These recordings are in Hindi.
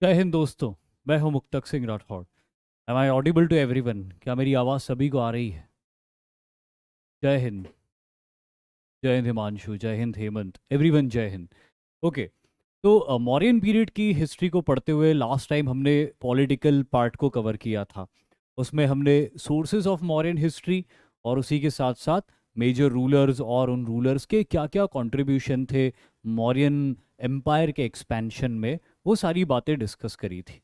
जय हिंद दोस्तों। मैं हूं Muktak Singh Rathore. Am I audible to everyone? क्या मेरी आवाज़ सभी को आ रही है? जय हिंद। जय हिंद हिमांशु, जय हिंद हेमंत, एवरीवन जय हिंद। ओके। तो मौर्यन पीरियड की हिस्ट्री को पढ़ते हुए लास्ट टाइम हमने पॉलिटिकल पार्ट को कवर किया था। उसमें हमने सोर्सेज ऑफ मौर्यन हिस्ट्री और उसी के साथ साथ मेजर रूलर्स और उन रूलर्स के क्या क्या कंट्रीब्यूशन थे मौर्यन एम्पायर के एक्सपेंशन में, वो सारी बातें डिस्कस करी थी।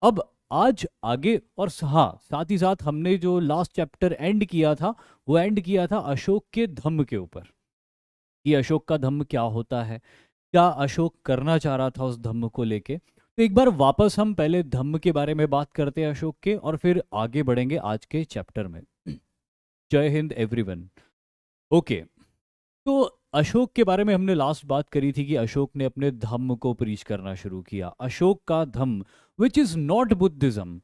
अब आज आगे और हाँ, साथ ही साथ हमने जो लास्ट चैप्टर एंड किया था, वो एंड किया था अशोक के धम्म के ऊपर कि अशोक का धम्म क्या होता है, क्या अशोक करना चाह रहा था उस धम्म को लेके। तो एक बार वापस हम पहले धम्म के बारे में बात करते हैं अशोक के, और फिर आगे बढ़ेंगे आज के चैप्टर में। जय हिंद एवरीवन। ओके। तो अशोक के बारे में हमने लास्ट बात करी थी कि अशोक ने अपने धम्म को प्रीच करना शुरू किया, अशोक का Dhamma, which is not Buddhism.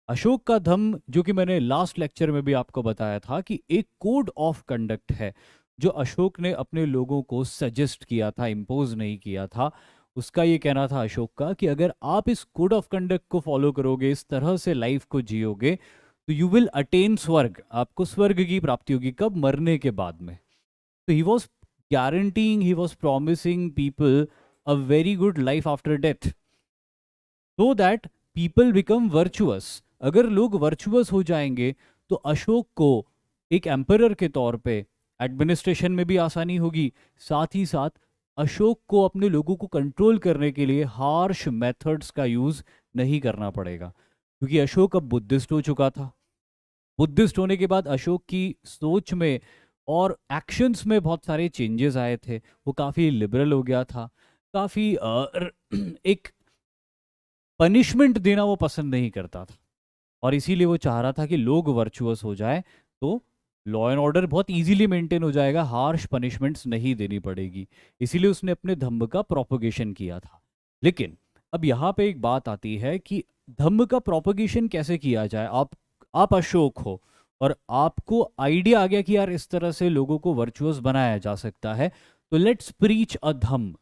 Ashok का धम्म, जो कि मैंने लास्ट लेक्चर में भी आपको बताया था कि एक कोड ऑफ कंडक्ट है जो अशोक ने अपने लोगों को सजेस्ट किया था, इम्पोज नहीं किया था। उसका ये कहना था अशोक का कि अगर आप इस कोड ऑफ कंडक्ट को फॉलो करोगे, इस तरह से लाइफ को जियोगे, तो यू विल अटेन स्वर्ग, आपको स्वर्ग की प्राप्ति होगी। कब? मरने के बाद में। तो he was guaranteeing, he was promising people a very good life after death, so that people become virtuous। अगर लोग वर्चुअस हो जाएंगे तो अशोक को एक एम्परर के तौर पे एडमिनिस्ट्रेशन में भी आसानी होगी। साथ ही साथ अशोक को अपने लोगों को कंट्रोल करने के लिए हार्श मेथड्स का यूज नहीं करना पड़ेगा, क्योंकि अशोक अब बुद्धिस्ट हो चुका था। बुद्धिस्ट होने के बाद अशोक की सोच में और एक्शंस में बहुत सारे चेंजेस आए थे। वो काफ़ी लिबरल हो गया था, काफ़ी एक पनिशमेंट देना वो पसंद नहीं करता था, और इसीलिए वो चाह रहा था कि लोग वर्चुअस हो जाए, तो लॉ एंड ऑर्डर बहुत इजीली मेंटेन हो जाएगा, हार्श पनिशमेंट्स नहीं देनी पड़ेगी। इसीलिए उसने अपने धम्म का प्रोपोगेशन किया था। लेकिन अब यहाँ पे एक बात आती है कि धम्म का प्रोपोगेशन कैसे किया जाए। आप अशोक हो और आपको आइडिया आ गया कि यार इस तरह से लोगों को वर्चुअस बनाया जा सकता है, तो लेट्स प्रीच अ धम्म।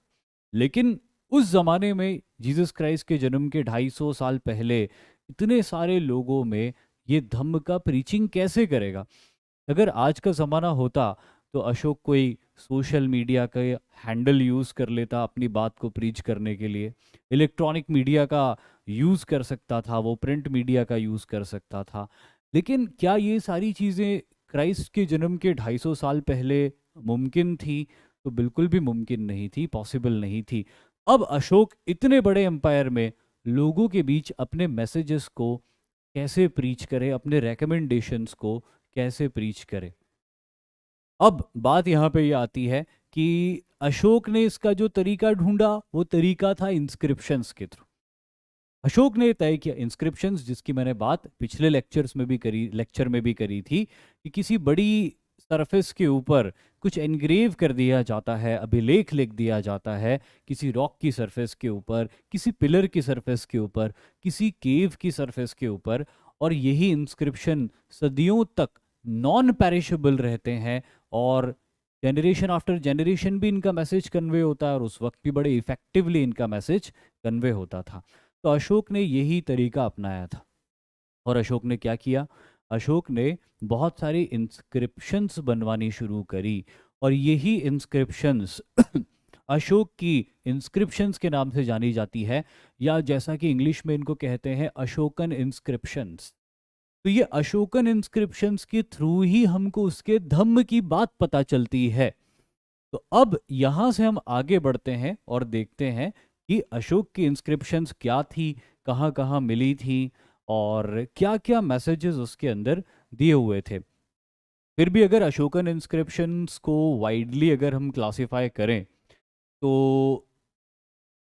लेकिन उस जमाने में जीसस क्राइस्ट के जन्म के 250 साल पहले इतने सारे लोगों में ये धम्म का प्रीचिंग कैसे करेगा? अगर आज का ज़माना होता तो अशोक कोई सोशल मीडिया का हैंडल यूज़ कर लेता अपनी बात को प्रीच करने के लिए, इलेक्ट्रॉनिक मीडिया का यूज़ कर सकता था, वो प्रिंट मीडिया का यूज़ कर सकता था। लेकिन क्या ये सारी चीज़ें क्राइस्ट के जन्म के 250 साल पहले मुमकिन थी? तो बिल्कुल भी मुमकिन नहीं थी, पॉसिबल नहीं थी। अब अशोक इतने बड़े एम्पायर में लोगों के बीच अपने मैसेजेस को कैसे प्रीच करे, अपने रेकमेंडेशंस को कैसे प्रीच करे? अब बात यहाँ पे ये आती है कि अशोक ने इसका जो तरीका ढूंढा, वो तरीका था इंस्क्रिप्शंस के थ्रू। अशोक ने तय किया इंस्क्रिप्शंस, जिसकी मैंने बात पिछले लेक्चर में भी करी थी, कि किसी बड़ी सरफेस के ऊपर कुछ एनग्रेव कर दिया जाता है, अभिलेख लिख दिया जाता है, किसी रॉक की सरफेस के ऊपर, किसी पिलर की सरफेस के ऊपर, किसी केव की सरफेस के ऊपर, और यही इंस्क्रिप्शन सदियों तक नॉन पेरिशेबल रहते हैं, और जनरेशन आफ्टर जनरेशन भी इनका मैसेज कन्वे होता है, और उस वक्त भी बड़े इफेक्टिवली इनका मैसेज कन्वे होता था। तो अशोक ने यही तरीका अपनाया था। और अशोक ने क्या किया? अशोक ने बहुत सारी इंस्क्रिप्शंस बनवानी शुरू करी, और यही इंस्क्रिप्शंस अशोक की इंस्क्रिप्शंस के नाम से जानी जाती है, या जैसा कि इंग्लिश में इनको कहते हैं अशोकन इंस्क्रिप्शंस। तो ये अशोकन इंस्क्रिप्शंस के थ्रू ही हमको उसके धम्म की बात पता चलती है। तो अब यहां से हम आगे बढ़ते हैं और देखते हैं कि अशोक की इंस्क्रिप्शंस क्या थी, कहाँ कहाँ मिली थी, और क्या क्या मैसेजेस उसके अंदर दिए हुए थे। फिर भी अगर अशोकन इंस्क्रिप्शंस को वाइडली अगर हम क्लासिफाई करें, तो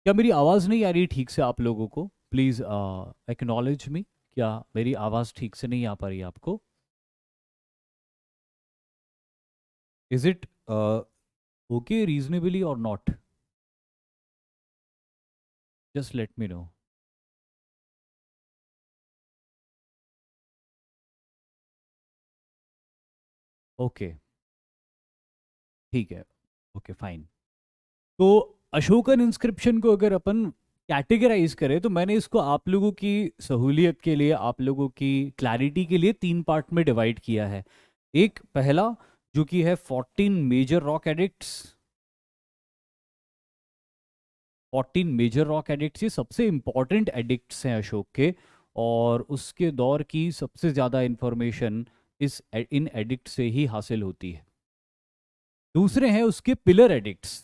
क्या मेरी आवाज़ नहीं आ रही ठीक से आप लोगों को? प्लीज़ एक्नॉलेज मी। क्या मेरी आवाज़ ठीक से नहीं आ पा रही है आपको? इज इट ओके रीजनेबली और not? Just let me know. Okay, ठीक है। Okay fine. तो अशोकन इंस्क्रिप्शन को अगर अपन कैटेगराइज करें तो मैंने इसको आप लोगों की सहूलियत के लिए, आप लोगों की क्लैरिटी के लिए 3 पार्ट में डिवाइड किया है। एक पहला जो कि है 14 major rock edicts. 14 major rock edicts ये सबसे इंपॉर्टेंट एडिक्ट्स हैं अशोक के, और उसके दौर की सबसे ज़्यादा इंफॉर्मेशन इन एडिक्ट से ही हासिल होती है। दूसरे हैं उसके पिलर एडिक्ट्स,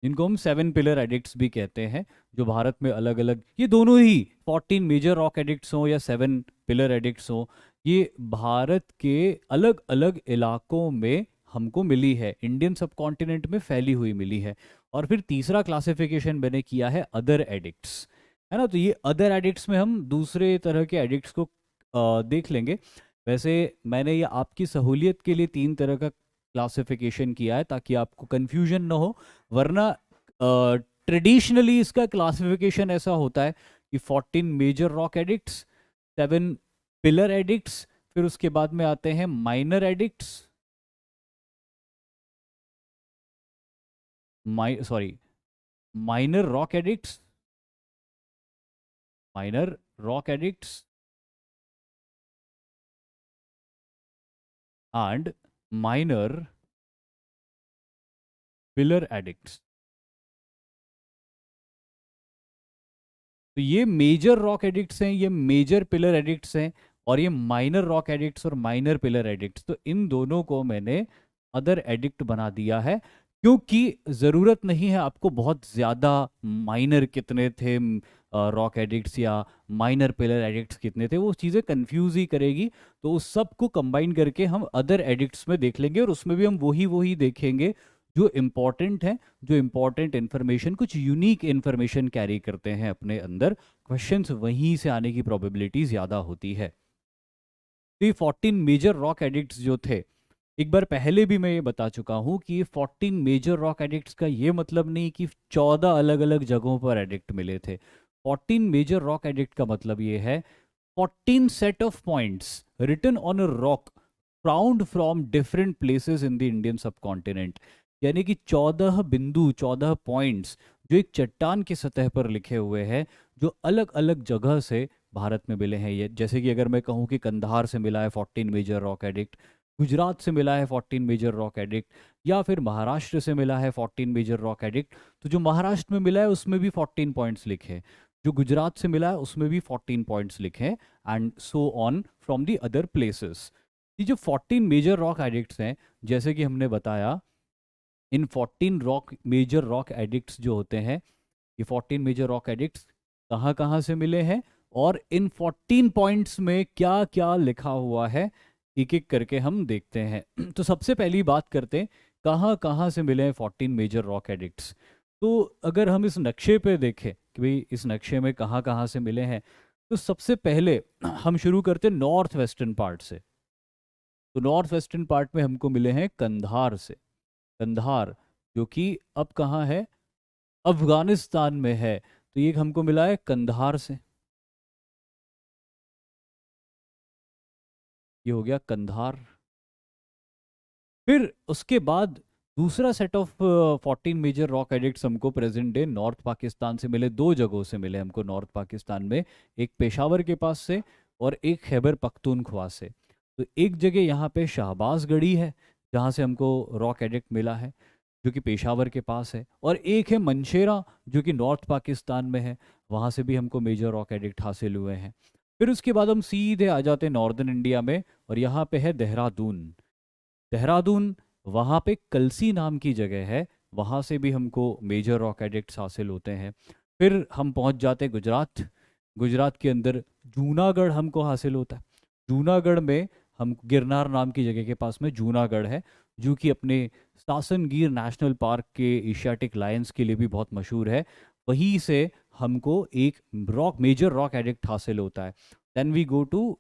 जिनको हम 7 पिलर एडिक्ट्स भी कहते हैं, जो भारत में अलग अलग, ये दोनों ही 14 मेजर रॉक एडिक्ट्स हों या 7 पिलर एडिक्ट्स हों, ये भारत के अलग अलग इलाकों में हमको मिली है, इंडियन सब कॉन्टिनेंट में फैली हुई मिली है। और फिर तीसरा क्लासिफिकेशन मैंने किया है अदर एडिक्ट्स, है ना। तो ये अदर एडिक्ट्स में हम दूसरे तरह के एडिक्ट्स को देख लेंगे। वैसे मैंने ये आपकी सहूलियत के लिए 3 तरह का क्लासिफिकेशन किया है ताकि आपको कंफ्यूजन ना हो, वरना ट्रेडिशनली इसका क्लासिफिकेशन ऐसा होता है कि 14 major rock edicts, 7 pillar edicts, फिर उसके बाद में आते हैं minor edicts, sorry, minor rock edicts, minor rock edicts and minor pillar edicts. तो ये मेजर रॉक एडिक्ट्स हैं, ये मेजर पिलर एडिक्ट्स हैं, और ये माइनर रॉक एडिक्ट्स और माइनर पिलर एडिक्ट्स। तो इन दोनों को मैंने अदर एडिक्ट बना दिया है, क्योंकि ज़रूरत नहीं है आपको बहुत ज़्यादा माइनर कितने थे रॉक एडिक्ट्स या माइनर पिलर एडिक्ट्स कितने थे, वो चीज़ें कंफ्यूज ही करेगी। तो उस सब को कंबाइन करके हम अदर एडिक्ट्स में देख लेंगे, और उसमें भी हम वही वही देखेंगे जो इम्पॉर्टेंट है, जो इम्पॉर्टेंट इन्फॉर्मेशन, कुछ यूनिक इन्फॉर्मेशन कैरी करते हैं अपने अंदर, क्वेश्चंस वहीं से आने की प्रोबेबिलिटी ज़्यादा होती है। तो ये 14 मेजर रॉक एडिक्ट्स जो थे, एक बार पहले भी मैं ये बता चुका हूँ कि ये 14 मेजर रॉक एडिक्ट्स का ये मतलब नहीं कि 14 अलग अलग जगहों पर एडिक्ट मिले थे। 14 मेजर रॉक एडिक्ट का मतलब ये है 14 set of points written on a rock found from different places in the Indian subcontinent. यानी कि 14 बिंदु, 14 पॉइंट्स जो एक चट्टान की सतह पर लिखे हुए हैं, जो अलग अलग जगह से भारत में मिले हैं। ये जैसे कि अगर मैं कहूँ कि कंधार से मिला है 14 मेजर रॉक एडिक्ट, गुजरात से मिला है 14 मेजर रॉक एडिक्ट, या फिर महाराष्ट्र से मिला है 14 मेजर रॉक एडिक्ट, तो जो महाराष्ट्र में मिला है उसमें भी 14 पॉइंट्स लिखे हैं, जो गुजरात से मिला है उसमें भी 14 पॉइंट्स लिखे हैं, and so on from the other places. ये जो 14 मेजर रॉक एडिक्ट्स हैं, जैसे कि हमने बताया, इन 14 रॉक मेजर रॉक एडिक्ट्स जो होते हैं, ये 14 मेजर रॉक एडिक्ट्स कहाँ कहाँ से मिले हैं, और इन 14 पॉइंट्स में क्या क्या लिखा हुआ है, एक एक करके हम देखते हैं। तो सबसे पहली बात करते हैं कहाँ कहाँ से मिले हैं 14 मेजर रॉक एडिक्ट्स। तो अगर हम इस नक्शे पे देखें कि भाई इस नक्शे में कहाँ कहाँ से मिले हैं, तो सबसे पहले हम शुरू करते हैं नॉर्थ वेस्टर्न पार्ट से। तो नॉर्थ वेस्टर्न पार्ट में हमको मिले हैं कंधार से। कंधार जो कि अब कहाँ है, अफगानिस्तान में है। तो ये हमको मिला है कंधार से, ये हो गया कंधार। फिर उसके बाद दूसरा set of 14 major rock edicts हमको प्रेजेंट डे नॉर्थ पाकिस्तान से मिले, 2 जगहों से मिले हमको नॉर्थ पाकिस्तान में, एक पेशावर के पास से और एक खैबर पख्तूनख्वा से। तो एक जगह यहाँ पे शहबाज गढ़ी है जहाँ से हमको रॉक एडिक्ट मिला है, जो कि पेशावर के पास है, और एक है मनशेरा जो कि नॉर्थ पाकिस्तान में है, वहाँ से भी हमको मेजर रॉक एडिक्ट हासिल हुए हैं। फिर उसके बाद हम सीधे आ जाते हैं नॉर्दर्न इंडिया में, और यहाँ पे है देहरादून। देहरादून, वहाँ पे कलसी नाम की जगह है, वहाँ से भी हमको मेजर रॉक एडिक्ट्स हासिल होते हैं। फिर हम पहुँच जाते हैं गुजरात। गुजरात के अंदर जूनागढ़ हमको हासिल होता है। जूनागढ़ में हम गिरनार नाम की जगह के पास में जूनागढ़ है, जो कि अपने सासनगीर नेशनल पार्क के एशियाटिक लायंस के लिए भी बहुत मशहूर है। वहीं से हमको एक मेजर रॉक एडिक्ट हासिल होता है। Then we go to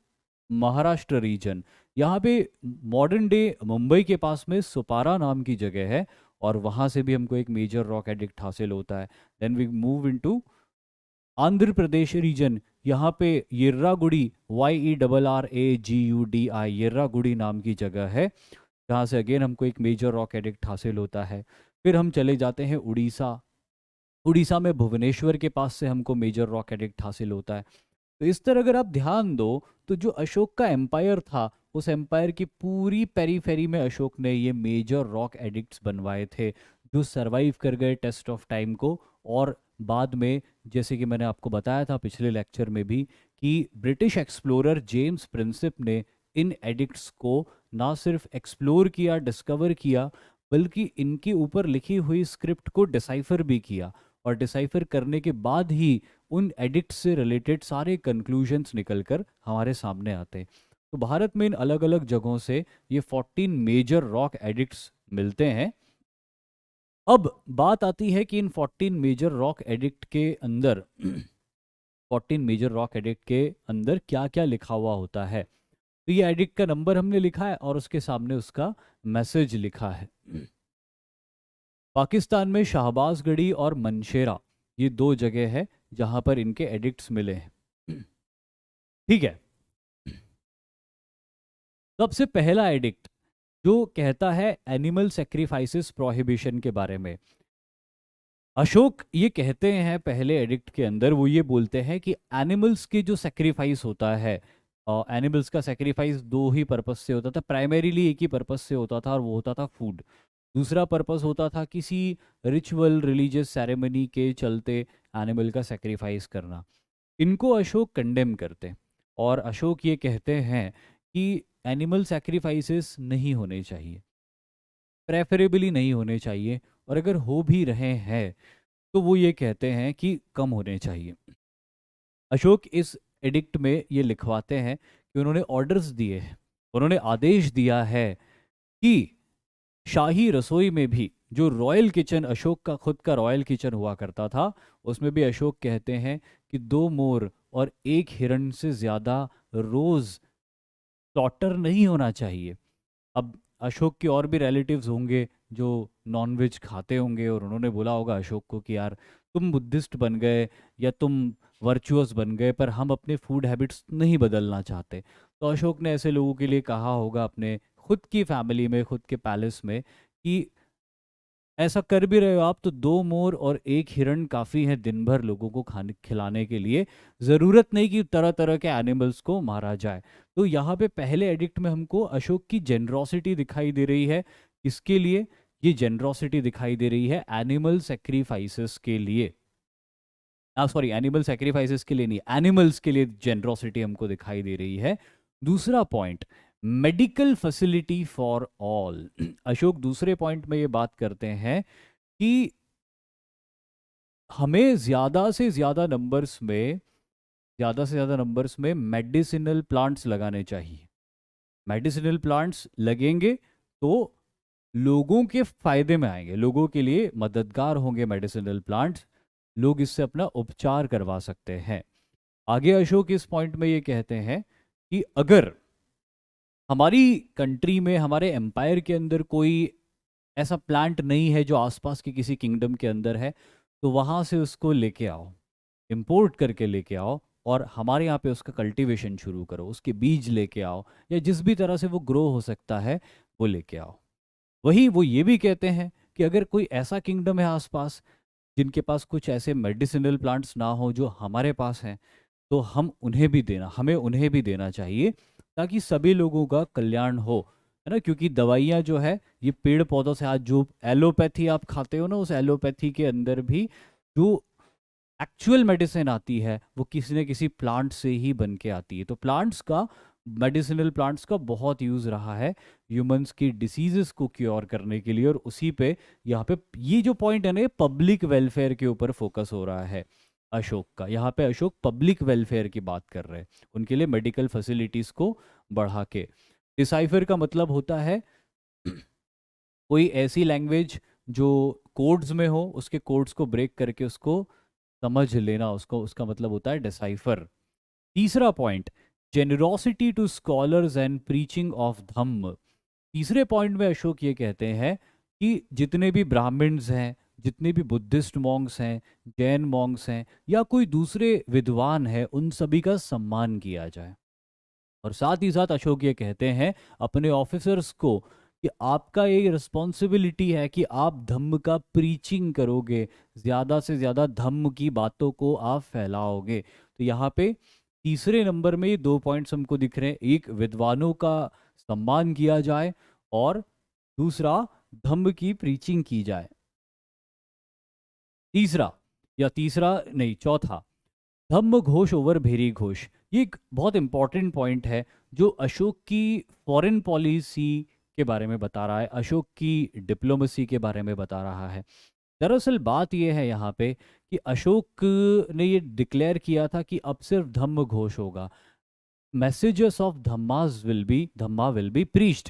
Maharashtra region. यहाँ पे मॉडर्न डे मुंबई के पास में सुपारा नाम की जगह है, और वहाँ से भी हमको एक मेजर रॉक एडिक्ट हासिल होता है। Then we move into Andhra Pradesh region. यहाँ पे येर्रागुड़ी, YERRAGUDI, येर्रागुड़ी नाम की जगह है, जहाँ से अगेन हमको एक मेजर रॉक एडिक्ट हासिल होता है। फिर हम चले जाते हैं उड़ीसा। उड़ीसा में भुवनेश्वर के पास से हमको मेजर रॉक एडिक्ट हासिल होता है। तो इस तरह अगर आप ध्यान दो तो जो अशोक का एम्पायर था, उस एम्पायर की पूरी पेरीफेरी में अशोक ने ये मेजर रॉक एडिक्ट्स बनवाए थे, जो सरवाइव कर गए टेस्ट ऑफ टाइम को। और बाद में, जैसे कि मैंने आपको बताया था पिछले लेक्चर में भी, कि ब्रिटिश एक्सप्लोरर जेम्स प्रिंसिप ने इन एडिक्ट्स को ना सिर्फ एक्सप्लोर किया, डिस्कवर किया, बल्कि इनके ऊपर लिखी हुई स्क्रिप्ट को डिसाइफर भी किया। और डिसाइफर करने के बाद ही उन एडिक्ट से रिलेटेड सारे कंक्लूजन्स निकलकर हमारे सामने आते हैं। तो भारत में इन अलग अलग जगहों से ये 14 मेजर रॉक एडिक्ट्स मिलते हैं। अब बात आती है कि इन 14 मेजर रॉक एडिक्ट के अंदर 14 मेजर रॉक एडिक्ट के अंदर क्या क्या लिखा हुआ होता है। तो ये एडिक्ट का नंबर हमने लिखा है और उसके सामने उसका मैसेज लिखा है। पाकिस्तान में शाहबाजगढ़ी और मनशेरा, ये दो जगह है जहां पर इनके एडिक्ट्स मिले हैं। ठीक है। सबसे पहला एडिक्ट जो कहता है एनिमल सेक्रीफाइसेस प्रोहिबिशन के बारे में, अशोक ये कहते हैं पहले एडिक्ट के अंदर, वो ये बोलते हैं कि एनिमल्स के जो सेक्रीफाइस होता है, एनिमल्स का सेक्रीफाइस दो ही पर्पस से होता था, प्राइमरीली एक ही पर्पस से होता था और वो होता था फूड। दूसरा पर्पस होता था किसी रिचुअल रिलीजियस सेरेमनी के चलते एनिमल का सेक्रीफाइस करना। इनको अशोक कंडेम करते और अशोक ये कहते हैं कि एनिमल सेक्रीफाइसेस नहीं होने चाहिए, प्रेफरेबली नहीं होने चाहिए, और अगर हो भी रहे हैं तो वो ये कहते हैं कि कम होने चाहिए। अशोक इस एडिक्ट में ये लिखवाते हैं कि उन्होंने ऑर्डर्स दिए हैं, उन्होंने आदेश दिया है कि शाही रसोई में भी, जो रॉयल किचन अशोक का खुद का रॉयल किचन हुआ करता था, उसमें भी अशोक कहते हैं कि 2 मोर और 1 हिरण से ज़्यादा रोज़ स्लॉटर नहीं होना चाहिए। अब अशोक के और भी रिलेटिव्स होंगे जो नॉनवेज खाते होंगे और उन्होंने बोला होगा अशोक को कि यार तुम बुद्धिस्ट बन गए या तुम वर्चुअस बन गए, पर हम अपने फूड हैबिट्स नहीं बदलना चाहते। तो अशोक ने ऐसे लोगों के लिए कहा होगा अपने खुद की फैमिली में, खुद के पैलेस में, कि ऐसा कर भी रहे हो आप तो 2 मोर और 1 हिरण काफ़ी है दिन भर लोगों को खाने खिलाने के लिए, ज़रूरत नहीं कि तरह तरह के एनिमल्स को मारा जाए। तो यहाँ पे पहले एडिक्ट में हमको अशोक की जेनरोसिटी दिखाई दे रही है। किसके लिए ये जेनरोसिटी दिखाई दे रही है? एनिमल सेक्रीफाइसेस के लिए। सॉरी, एनिमल सेक्रीफाइसेस के लिए नहीं, एनिमल्स के लिए जेनरोसिटी हमको दिखाई दे रही है। दूसरा point, medical facility for all. Ashok दूसरे पॉइंट में ये बात करते हैं कि हमें ज़्यादा से ज़्यादा नंबर्स में मेडिसिनल प्लांट्स लगाने चाहिए। मेडिसिनल प्लांट्स लगेंगे तो लोगों के फायदे में आएंगे, लोगों के लिए मददगार होंगे मेडिसिनल प्लांट्स, लोग इससे अपना उपचार करवा सकते हैं। आगे अशोक इस पॉइंट में ये कहते हैं कि अगर हमारी कंट्री में, हमारे एम्पायर के अंदर कोई ऐसा प्लांट नहीं है जो आसपास के किसी किंगडम के अंदर है, तो वहाँ से उसको लेके आओ, इंपोर्ट करके लेके आओ और हमारे यहाँ पे उसका कल्टीवेशन शुरू करो, उसके बीज लेके आओ या जिस भी तरह से वो ग्रो हो सकता है वो लेके आओ। वही वो ये भी कहते हैं कि अगर कोई ऐसा किंगडम है आसपास जिनके पास कुछ ऐसे मेडिसिनल प्लांट्स ना हो जो हमारे पास हैं, तो हमें उन्हें भी देना चाहिए, ताकि सभी लोगों का कल्याण हो, है ना। क्योंकि दवाइयाँ जो है ये पेड़ पौधों से, आज जो एलोपैथी आप खाते हो ना, उस एलोपैथी के अंदर भी जो एक्चुअल मेडिसिन आती है वो किसी न किसी प्लांट से ही बन के आती है। तो प्लांट्स का, मेडिसिनल प्लांट्स का बहुत यूज़ रहा है ह्यूमंस की डिसीजेस को क्योर करने के लिए, और उसी पे यहाँ पे ये जो पॉइंट है ना, ये पब्लिक वेलफेयर के ऊपर फोकस हो रहा है अशोक का। यहाँ पे अशोक पब्लिक वेलफेयर की बात कर रहे हैं, उनके लिए मेडिकल फैसिलिटीज़ को बढ़ा के। डिसाइफर का मतलब होता है कोई ऐसी लैंग्वेज जो कोड्स में हो, उसके कोड्स को ब्रेक करके उसको समझ लेना, उसको, उसका मतलब होता है डिसाइफर। तीसरा point, generosity to scholars and preaching of Dhamma. तीसरे पॉइंट में अशोक ये कहते हैं कि जितने भी ब्राह्मण्स हैं, जितने भी बुद्धिस्ट मॉन्क्स हैं, जैन मॉन्क्स हैं, या कोई दूसरे विद्वान हैं, उन सभी का सम्मान किया जाए। और साथ ही साथ अशोक ये कहते हैं अपने ऑफिसर्स को कि आपका ये रिस्पॉन्सिबिलिटी है कि आप धम्म का प्रीचिंग करोगे, ज़्यादा से ज़्यादा धम्म की बातों को आप फैलाओगे। तो यहाँ पे तीसरे नंबर में ये 2 पॉइंट्स हमको दिख रहे हैं, एक विद्वानों का सम्मान किया जाए और दूसरा धम्म की प्रीचिंग की जाए। तीसरा, या तीसरा नहीं, चौथा, धम्म घोष ओवर भेरी घोष। ये एक बहुत इंपॉर्टेंट पॉइंट है जो अशोक की फॉरेन पॉलिसी के बारे में बता रहा है, अशोक की डिप्लोमेसी के बारे में बता रहा है। दरअसल बात यह है यहाँ पे कि अशोक ने ये डिक्लेयर किया था कि अब सिर्फ धम्म घोष होगा, messages of Dhamma will be preached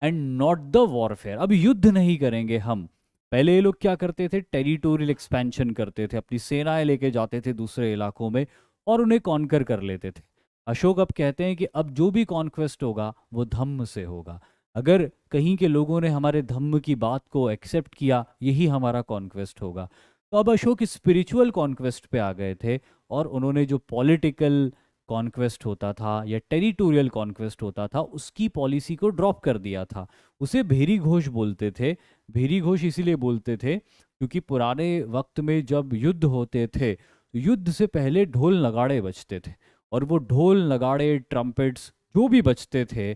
and not the warfare. अब युद्ध नहीं करेंगे हम। पहले ये लोग क्या करते थे, टेरिटोरियल एक्सपेंशन करते थे, अपनी सेनाएं लेके जाते थे दूसरे इलाकों में और उन्हें कॉन्कर कर लेते थे। अशोक अब कहते हैं कि अब जो भी कॉन्क्वेस्ट होगा वो धम्म से होगा। अगर कहीं के लोगों ने हमारे धम्म की बात को एक्सेप्ट किया, यही हमारा कॉन्क्वेस्ट होगा। तो अब अशोक स्पिरिचुअल कॉन्क्वेस्ट पे आ गए थे और उन्होंने जो पॉलिटिकल कॉन्क्वेस्ट होता था या टेरिटोरियल कॉन्क्वेस्ट होता था उसकी पॉलिसी को ड्रॉप कर दिया था। उसे भेरी घोष बोलते थे। भेरी घोष इसीलिए बोलते थे क्योंकि पुराने वक्त में जब युद्ध होते थे तो युद्ध से पहले ढोल नगाड़े बजते थे, और वो ढोल नगाड़े ट्रम्पेट्स जो भी बजते थे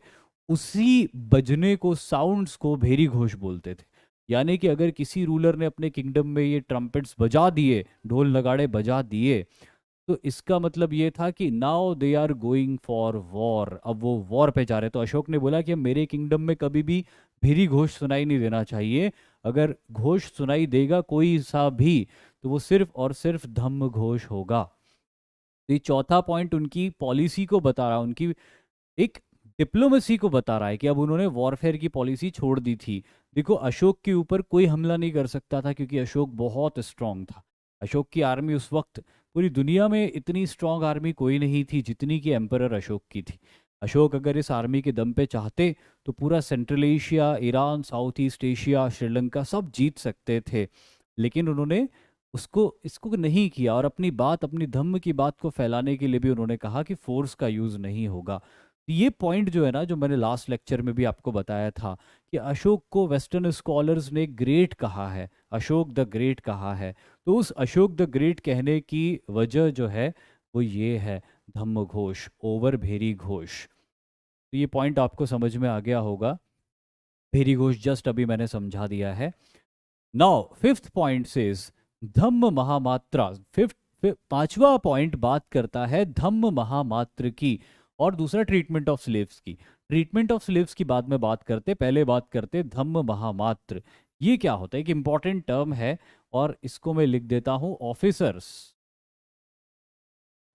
उसी बजने को, साउंड्स को भेरी घोष बोलते थे। यानी कि अगर किसी रूलर ने अपने किंगडम में ये ट्रम्पेट्स बजा दिए, ढोल नगाड़े बजा दिए, तो इसका मतलब ये था कि now they are going for war, अब वो वॉर पे जा रहे। तो अशोक ने बोला कि मेरे किंगडम में कभी भी भेरी घोष सुनाई नहीं देना चाहिए। अगर घोष सुनाई देगा कोई सा भी तो वो सिर्फ और सिर्फ धम्म घोष होगा। तो ये चौथा पॉइंट उनकी पॉलिसी को बता रहा है, उनकी एक डिप्लोमेसी को बता रहा है कि अब उन्होंने वॉरफेयर की पॉलिसी छोड़ दी थी। देखो, अशोक के ऊपर कोई हमला नहीं कर सकता था क्योंकि अशोक बहुत स्ट्रांग था। अशोक की आर्मी उस वक्त, पूरी दुनिया में इतनी स्ट्रांग आर्मी कोई नहीं थी जितनी कि एम्परर अशोक की थी। अशोक अगर इस आर्मी के दम पे चाहते तो पूरा central Asia, Iran, south east Asia, Sri Lanka सब जीत सकते थे। लेकिन उन्होंने उसको इसको नहीं किया और अपनी बात, अपनी धम्म की बात को फैलाने के लिए भी उन्होंने कहा कि फोर्स का यूज़ नहीं होगा। ये पॉइंट जो है ना, जो मैंने लास्ट लेक्चर में भी आपको बताया था कि अशोक को वेस्टर्न स्कॉलर्स ने ग्रेट कहा है, अशोक द ग्रेट कहा है। तो उस अशोक द ग्रेट कहने की वजह जो है वो ये है, धम्म घोष ओवर भेरी घोष। तो ये पॉइंट आपको समझ में आ गया होगा। भेरी घोष जस्ट अभी मैंने समझा दिया है। नाउ फिफ्थ पॉइंट सेज धम्म महामात्रा। पांचवा पॉइंट बात करता है धम्म महामात्र की और दूसरा ट्रीटमेंट ऑफ स्लेव्स की। ट्रीटमेंट ऑफ स्लेव्स की बाद में बात करते, पहले बात करते धम्म महामात्र। ये क्या होता है? एक इंपॉर्टेंट टर्म है और इसको मैं लिख देता हूं, ऑफिसर्स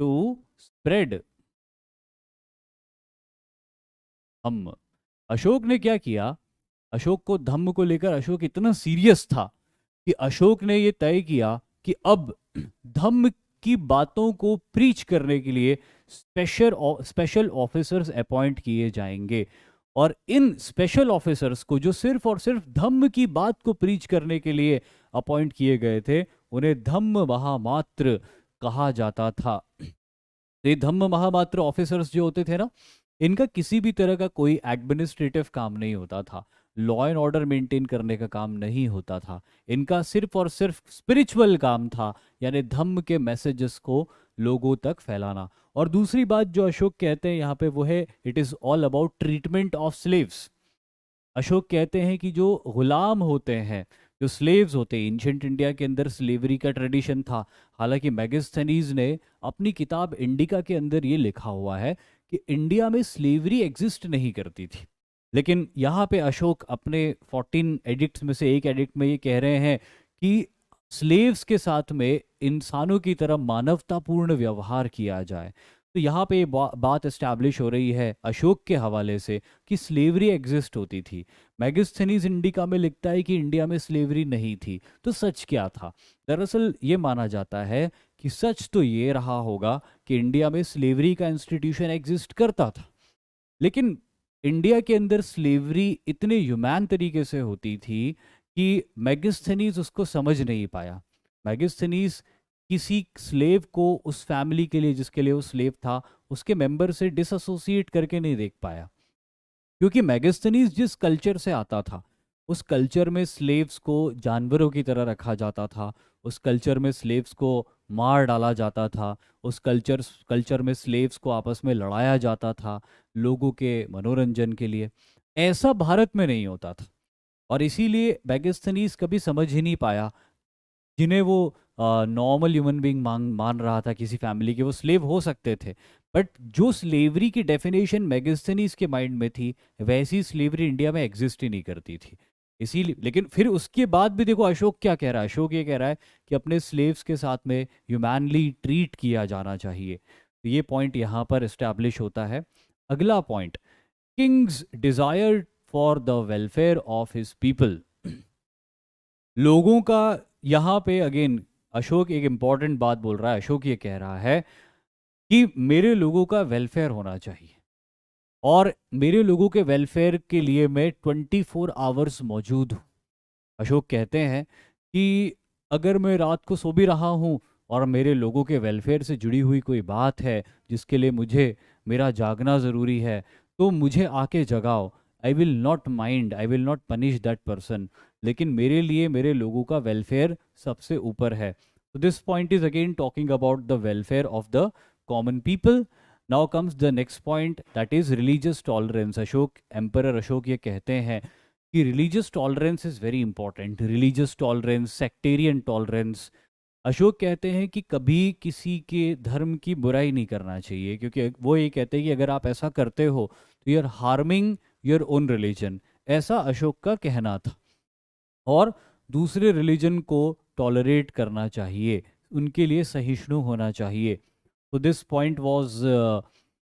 टू स्प्रेड धम्म। अशोक ने क्या किया, अशोक को धम्म को लेकर अशोक इतना सीरियस था कि अशोक ने ये तय किया कि अब धम्म की बातों को प्रीच करने के लिए स्पेशल ऑफिसर्स अपॉइंट किए जाएंगे। और इन स्पेशल ऑफिसर्स को, जो सिर्फ और सिर्फ धम्म की बात को प्रीच करने के लिए अपॉइंट किए गए थे, उन्हें धम्म महामात्र कहा जाता था। तो ये धम्म महामात्र ऑफिसर्स जो होते थे ना, इनका किसी भी तरह का कोई एडमिनिस्ट्रेटिव काम नहीं होता था, लॉ एंड ऑर्डर मेंटेन करने का काम नहीं होता था। इनका सिर्फ और सिर्फ स्पिरिचुअल काम था, यानी धम्म के मैसेजेस को लोगों तक फैलाना। और दूसरी बात जो अशोक कहते हैं यहाँ पे वो है, it is all about treatment of slaves. Ashok कहते हैं कि जो गुलाम होते हैं, जो स्लेव्स होते हैं, एंशिएंट इंडिया के अंदर स्लेवरी का ट्रेडिशन था। हालांकि मैगस्थनीज ने अपनी किताब इंडिका के अंदर ये लिखा हुआ है कि इंडिया में स्लेवरी एग्जिस्ट नहीं करती थी। लेकिन यहाँ पे अशोक अपने 14 एडिक्ट्स में से एक एडिक्ट में ये कह रहे हैं कि स्लेव्स के साथ में इंसानों की तरह मानवतापूर्ण व्यवहार किया जाए। तो यहाँ पे ये बात एस्टैब्लिश हो रही है अशोक के हवाले से कि स्लेवरी एग्जिस्ट होती थी। मैगस्थनीज इंडिका में लिखता है कि इंडिया में स्लेवरी नहीं थी। तो सच क्या था? दरअसल ये माना जाता है कि सच तो ये रहा होगा कि इंडिया में स्लेवरी का इंस्टीट्यूशन एग्जिस्ट करता था, लेकिन इंडिया के अंदर स्लेवरी इतने ह्यूमैन तरीके से होती थी कि मैगस्थनीज उसको समझ नहीं पाया। मैगस्थनीज किसी स्लेव को उस फैमिली के लिए जिसके लिए वो स्लेव था, उसके मेंबर से डिसएसोसिएट करके नहीं देख पाया। क्योंकि मैगस्थनीज जिस कल्चर से आता था, उस कल्चर में स्लेव्स को जानवरों की तरह रखा जाता था, उस कल्चर में स्लेव्स को मार डाला जाता था, उस कल्चर में स्लेव्स को आपस में लड़ाया जाता था लोगों के मनोरंजन के लिए। ऐसा भारत में नहीं होता था, और इसीलिए मैगस्थनीज कभी समझ ही नहीं पाया, जिन्हें वो नॉर्मल ह्यूमन बीइंग मान रहा था किसी फैमिली के, वो स्लेव हो सकते थे। बट जो स्लेवरी की डेफिनेशन मैगस्थनीज के माइंड में थी, वैसी स्लेवरी इंडिया में एग्जिस्ट ही नहीं करती थी। इसीलिए, लेकिन फिर उसके बाद भी देखो अशोक क्या कह रहा है, अशोक ये कह रहा है कि अपने स्लेव्स के साथ में ह्यूमैनली ट्रीट किया जाना चाहिए। तो ये पॉइंट यहाँ पर इस्टेब्लिश होता है। अगला point, Kings desire for the welfare of his people. लोगों का, यहाँ पे अगेन अशोक एक इंपॉर्टेंट बात बोल रहा है। अशोक ये कह रहा है कि मेरे लोगों का वेलफेयर होना चाहिए, और मेरे लोगों के वेलफेयर के लिए मैं 24 आवर्स मौजूद हूँ। अशोक कहते हैं कि अगर मैं रात को सो भी रहा हूँ और मेरे लोगों के वेलफेयर से जुड़ी हुई कोई बात है जिसके लिए मुझे मेरा जागना ज़रूरी है, तो मुझे आके जगाओ। I will not mind, I will not punish that person, लेकिन मेरे लिए मेरे लोगों का वेलफेयर सबसे ऊपर है। तो this point is again talking about the welfare of the common people. Now comes the next point, that is religious tolerance. Ashok, emperor Ashok ये कहते हैं कि religious tolerance is very important. Religious tolerance, sectarian tolerance. Ashok कहते हैं कि कभी किसी के धर्म की बुराई नहीं करना चाहिए, क्योंकि वो ये कहते हैं कि अगर आप ऐसा करते हो तो you are harming your own religion. ऐसा अशोक का कहना था। और दूसरे रिलीजन को टॉलरेट करना चाहिए, उनके लिए सहिष्णु होना चाहिए। तो this point was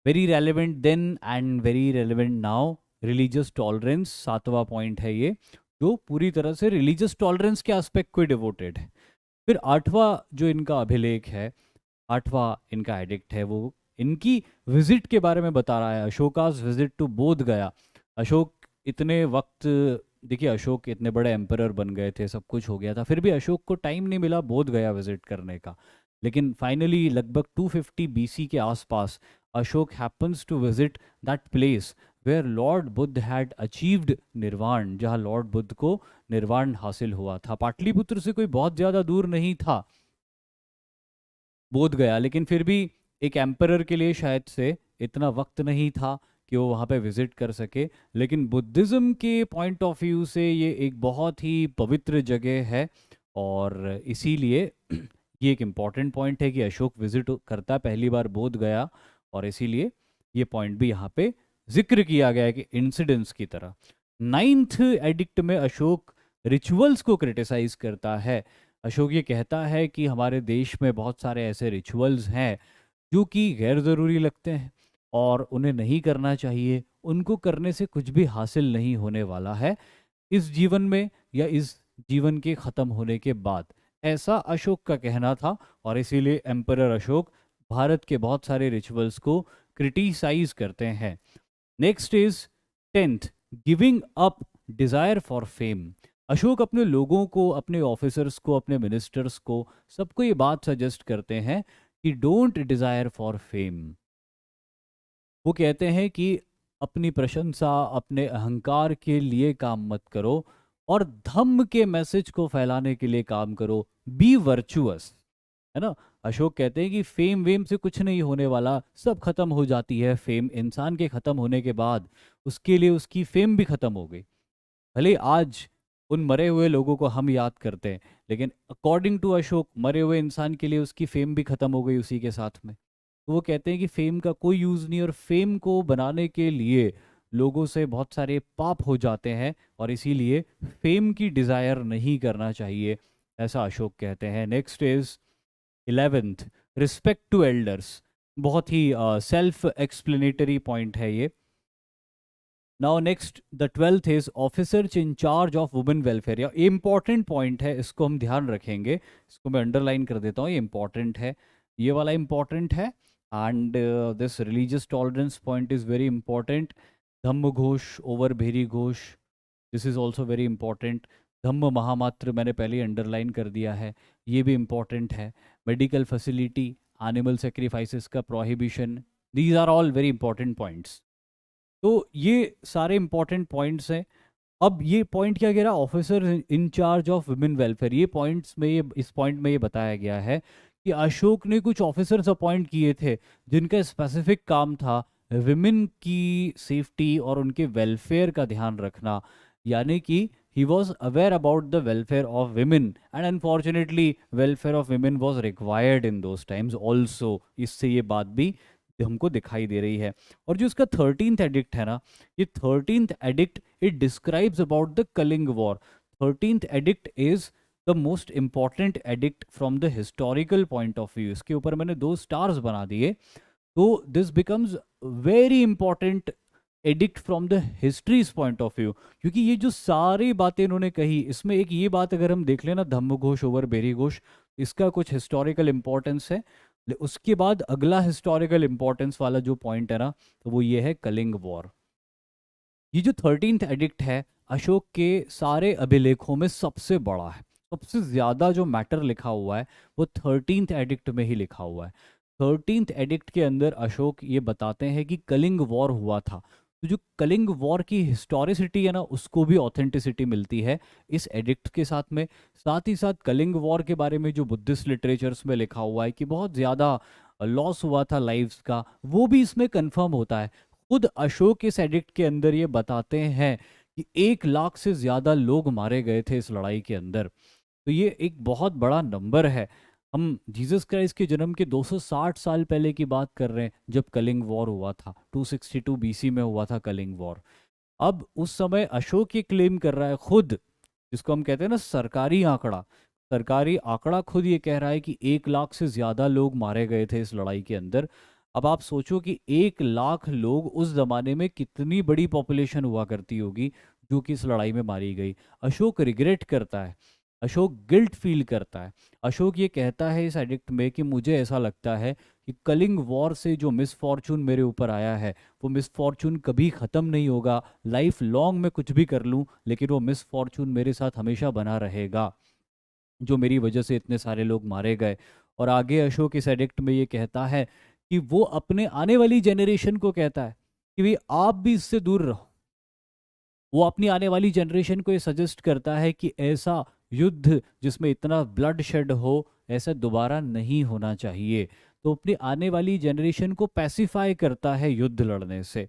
very relevant then and very relevant now. Religious tolerance, सातवां पॉइंट है ये, जो पूरी तरह से रिलीजियस टॉलरेंस के एस्पेक्ट को डिवोटेड है। फिर आठवां जो इनका अभिलेख है, आठवां इनका एडिक्ट है, वो इनकी विजिट के बारे में बता रहा है। अशोकास विजिट टू बोध गया। अशोक इतने वक्त, देखिए अशोक इतने बड़े एम्परर बन गए थे, सब कुछ हो गया था, फिर भी अशोक को टाइम नहीं मिला बोध गया विजिट करने का। लेकिन फाइनली लगभग 250 बीसी के आसपास Ashoka happens to visit that place where lord Buddha had achieved nirvana, जहाँ लॉर्ड बुद्ध को निर्वाण हासिल हुआ था। पाटलिपुत्र से कोई बहुत ज़्यादा दूर नहीं था बोध गया, लेकिन फिर भी एक एम्परर के लिए शायद से इतना वक्त नहीं था कि वो वहाँ पे विजिट कर सके। लेकिन बुद्धिज़्म के पॉइंट ऑफ व्यू से ये एक बहुत ही पवित्र जगह है, और इसीलिए ये एक इम्पॉर्टेंट पॉइंट है कि अशोक विजिट करता पहली बार बोध गया, और इसीलिए ये पॉइंट भी यहाँ पे जिक्र किया गया है कि इंसिडेंट्स की तरह। नाइन्थ एडिक्ट में अशोक रिचुअल्स को क्रिटिसाइज करता है। अशोक ये कहता है कि हमारे देश में बहुत सारे ऐसे रिचुअल्स हैं जो कि गैर ज़रूरी लगते हैं और उन्हें नहीं करना चाहिए, उनको करने से कुछ भी हासिल नहीं होने वाला है इस जीवन में या इस जीवन के ख़त्म होने के बाद। ऐसा अशोक का कहना था, और इसीलिए एम्परर अशोक भारत के बहुत सारे रिचुअल्स को क्रिटिसाइज करते हैं। Next is tenth, giving up desire for fame. Ashok अपने लोगों को, अपने ऑफिसर्स को, अपने मिनिस्टर्स को, सबको ये बात सजेस्ट करते हैं कि डोंट डिजायर फॉर फेम। वो कहते हैं कि अपनी प्रशंसा, अपने अहंकार के लिए काम मत करो, और धम्म के मैसेज को फैलाने के लिए काम करो। बी वर्चुअस, है ना। अशोक कहते हैं कि फेम वेम से कुछ नहीं होने वाला, सब खत्म हो जाती है फेम। इंसान के खत्म होने के बाद उसके लिए उसकी फेम भी खत्म हो गई। भले आज उन मरे हुए लोगों को हम याद करते हैं, लेकिन अकॉर्डिंग टू अशोक मरे हुए इंसान के लिए उसकी फेम भी खत्म हो गई उसी के साथ में। तो वो कहते हैं कि फेम का कोई यूज़ नहीं, और फेम को बनाने के लिए लोगों से बहुत सारे पाप हो जाते हैं, और इसीलिए फेम की डिज़ायर नहीं करना चाहिए, ऐसा अशोक कहते हैं। Next is 11th, respect to elders. बहुत ही सेल्फ एक्सप्लेनेटरी पॉइंट है ये। Now next, the 12th is officers in charge of women welfare. या इंपॉर्टेंट पॉइंट है, इसको हम ध्यान रखेंगे, इसको मैं अंडरलाइन कर देता हूँ, ये इंपॉर्टेंट है, ये वाला इंपॉर्टेंट है। And this religious tolerance point is very important. Dhamma Ghosh over Bheri Ghosh, this is also very important. Dhamma Mahamatra मैंने पहले ही अंडरलाइन कर दिया है, ये भी इंपॉर्टेंट है। मेडिकल फैसिलिटी, एनिमल सेक्रीफाइसेस का prohibition, these are all very important points. तो ये सारे इंपॉर्टेंट पॉइंट्स हैं। अब ये पॉइंट क्या कह रहा है, officer in charge of women welfare, ये पॉइंट्स में ये इस पॉइंट में ये बताया गया है कि अशोक ने कुछ ऑफिसर्स अपॉइंट किए थे जिनका स्पेसिफिक काम था विमेन की सेफ्टी और उनके वेलफेयर का ध्यान रखना। यानी कि he was aware about the welfare of women and unfortunately welfare of women was required in those times also. इससे ये बात भी हमको दिखाई दे रही है। और जो इसका 13th एडिक्ट है ना, ये 13th edict it describes about the Kalinga war. 13th edict is the most important edict from the historical point of view. इसके ऊपर मैंने 2 स्टार्स बना दिए। तो this becomes very important edict from the history's point of view, क्योंकि ये जो सारी बातें इन्होंने कही, इसमें एक ये बात अगर हम देख लेना धम्म घोष ओवर बेरी घोष, इसका कुछ हिस्टोरिकल इंपॉर्टेंस है। उसके बाद अगला हिस्टोरिकल इंपॉर्टेंस वाला जो पॉइंट है ना, तो वो ये है कलिंग वॉर। ये जो 13th एडिक्ट है अशोक के सारे अभिलेखों में सबसे बड़ा है। सबसे ज्यादा जो मैटर लिखा हुआ है वो 13th एडिक्ट में ही लिखा हुआ है। 13th एडिक्ट के अंदर अशोक ये बताते हैं कि कलिंग वॉर हुआ था। तो जो कलिंग वॉर की हिस्टोरिसिटी है ना, उसको भी ऑथेंटिसिटी मिलती है इस एडिक्ट के साथ में। साथ ही साथ कलिंग वॉर के बारे में जो बुद्धिस्ट लिटरेचर्स में लिखा हुआ है कि बहुत ज़्यादा लॉस हुआ था लाइव्स का, वो भी इसमें कंफर्म होता है। खुद अशोक इस एडिक्ट के अंदर ये बताते हैं कि 1 लाख से ज़्यादा लोग मारे गए थे इस लड़ाई के अंदर। तो ये एक बहुत बड़ा नंबर है। हम जीसस क्राइस्ट के जन्म के 260 साल पहले की बात कर रहे हैं जब कलिंग वॉर हुआ था। 262 बीसी में हुआ था कलिंग वॉर। अब उस समय अशोक ये क्लेम कर रहा है खुद, जिसको हम कहते हैं ना सरकारी आंकड़ा, सरकारी आंकड़ा खुद ये कह रहा है कि 1 लाख से ज़्यादा लोग मारे गए थे इस लड़ाई के अंदर। अब आप सोचो कि 1 लाख लोग उस जमाने में कितनी बड़ी पॉपुलेशन हुआ करती होगी जो कि इस लड़ाई में मारी गई। अशोक रिग्रेट करता है, अशोक गिल्ट फील करता है। अशोक ये कहता है इस एडिक्ट में कि मुझे ऐसा लगता है कि कलिंग वॉर से जो मिसफॉर्चून मेरे ऊपर आया है वो मिसफॉर्चून कभी ख़त्म नहीं होगा। लाइफ लॉन्ग मैं कुछ भी कर लूँ लेकिन वो मिसफॉर्चून मेरे साथ हमेशा बना रहेगा जो मेरी वजह से इतने सारे लोग मारे गए। और आगे अशोक इस एडिक्ट में ये कहता है कि वो अपने आने वाली जेनरेशन को कहता है कि भाई आप भी इससे दूर रहो। वो अपनी आने वाली जनरेशन को ये सजेस्ट करता है कि ऐसा युद्ध जिसमें इतना ब्लड शेड हो ऐसा दोबारा नहीं होना चाहिए। तो अपनी आने वाली जनरेशन को पैसिफाई करता है युद्ध लड़ने से।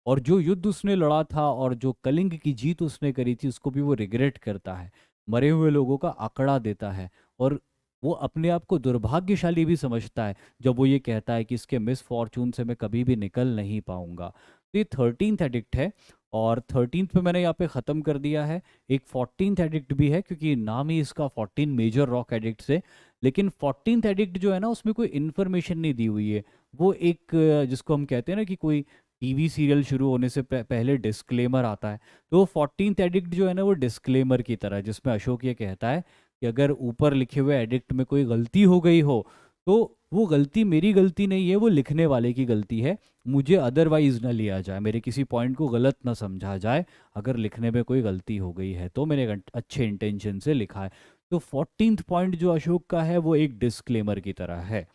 और जो युद्ध उसने लड़ा था और जो कलिंग की जीत उसने करी थी उसको भी वो रिग्रेट करता है, मरे हुए लोगों का आंकड़ा देता है। और वो अपने आप को दुर्भाग्यशाली भी समझता है जब वो ये कहता है कि इसके मिस फॉर्चून से मैं कभी भी निकल नहीं पाऊंगा। तो ये 13th एडिक्ट है। और 13th पे मैंने यहाँ पे ख़त्म कर दिया है। एक 14th एडिक्ट भी है क्योंकि नाम ही इसका 14 मेजर रॉक एडिक्ट से। लेकिन 14th एडिक्ट जो है ना उसमें कोई इन्फॉर्मेशन नहीं दी हुई है। वो एक जिसको हम कहते हैं ना कि कोई टीवी सीरियल शुरू होने से पहले डिस्क्लेमर आता है। तो 14th एडिक्ट जो है ना वो डिस्क्लेमर की तरह है, जिसमें अशोक ये कहता है कि अगर ऊपर लिखे हुए एडिक्ट में कोई गलती हो गई हो तो वो गलती मेरी गलती नहीं है, वो लिखने वाले की गलती है। मुझे अदरवाइज ना लिया जाए, मेरे किसी पॉइंट को गलत ना समझा जाए। अगर लिखने में कोई गलती हो गई है तो मैंने एक अच्छे इंटेंशन से लिखा है। तो 14th पॉइंट जो अशोक का है वो एक डिस्क्लेमर की तरह है।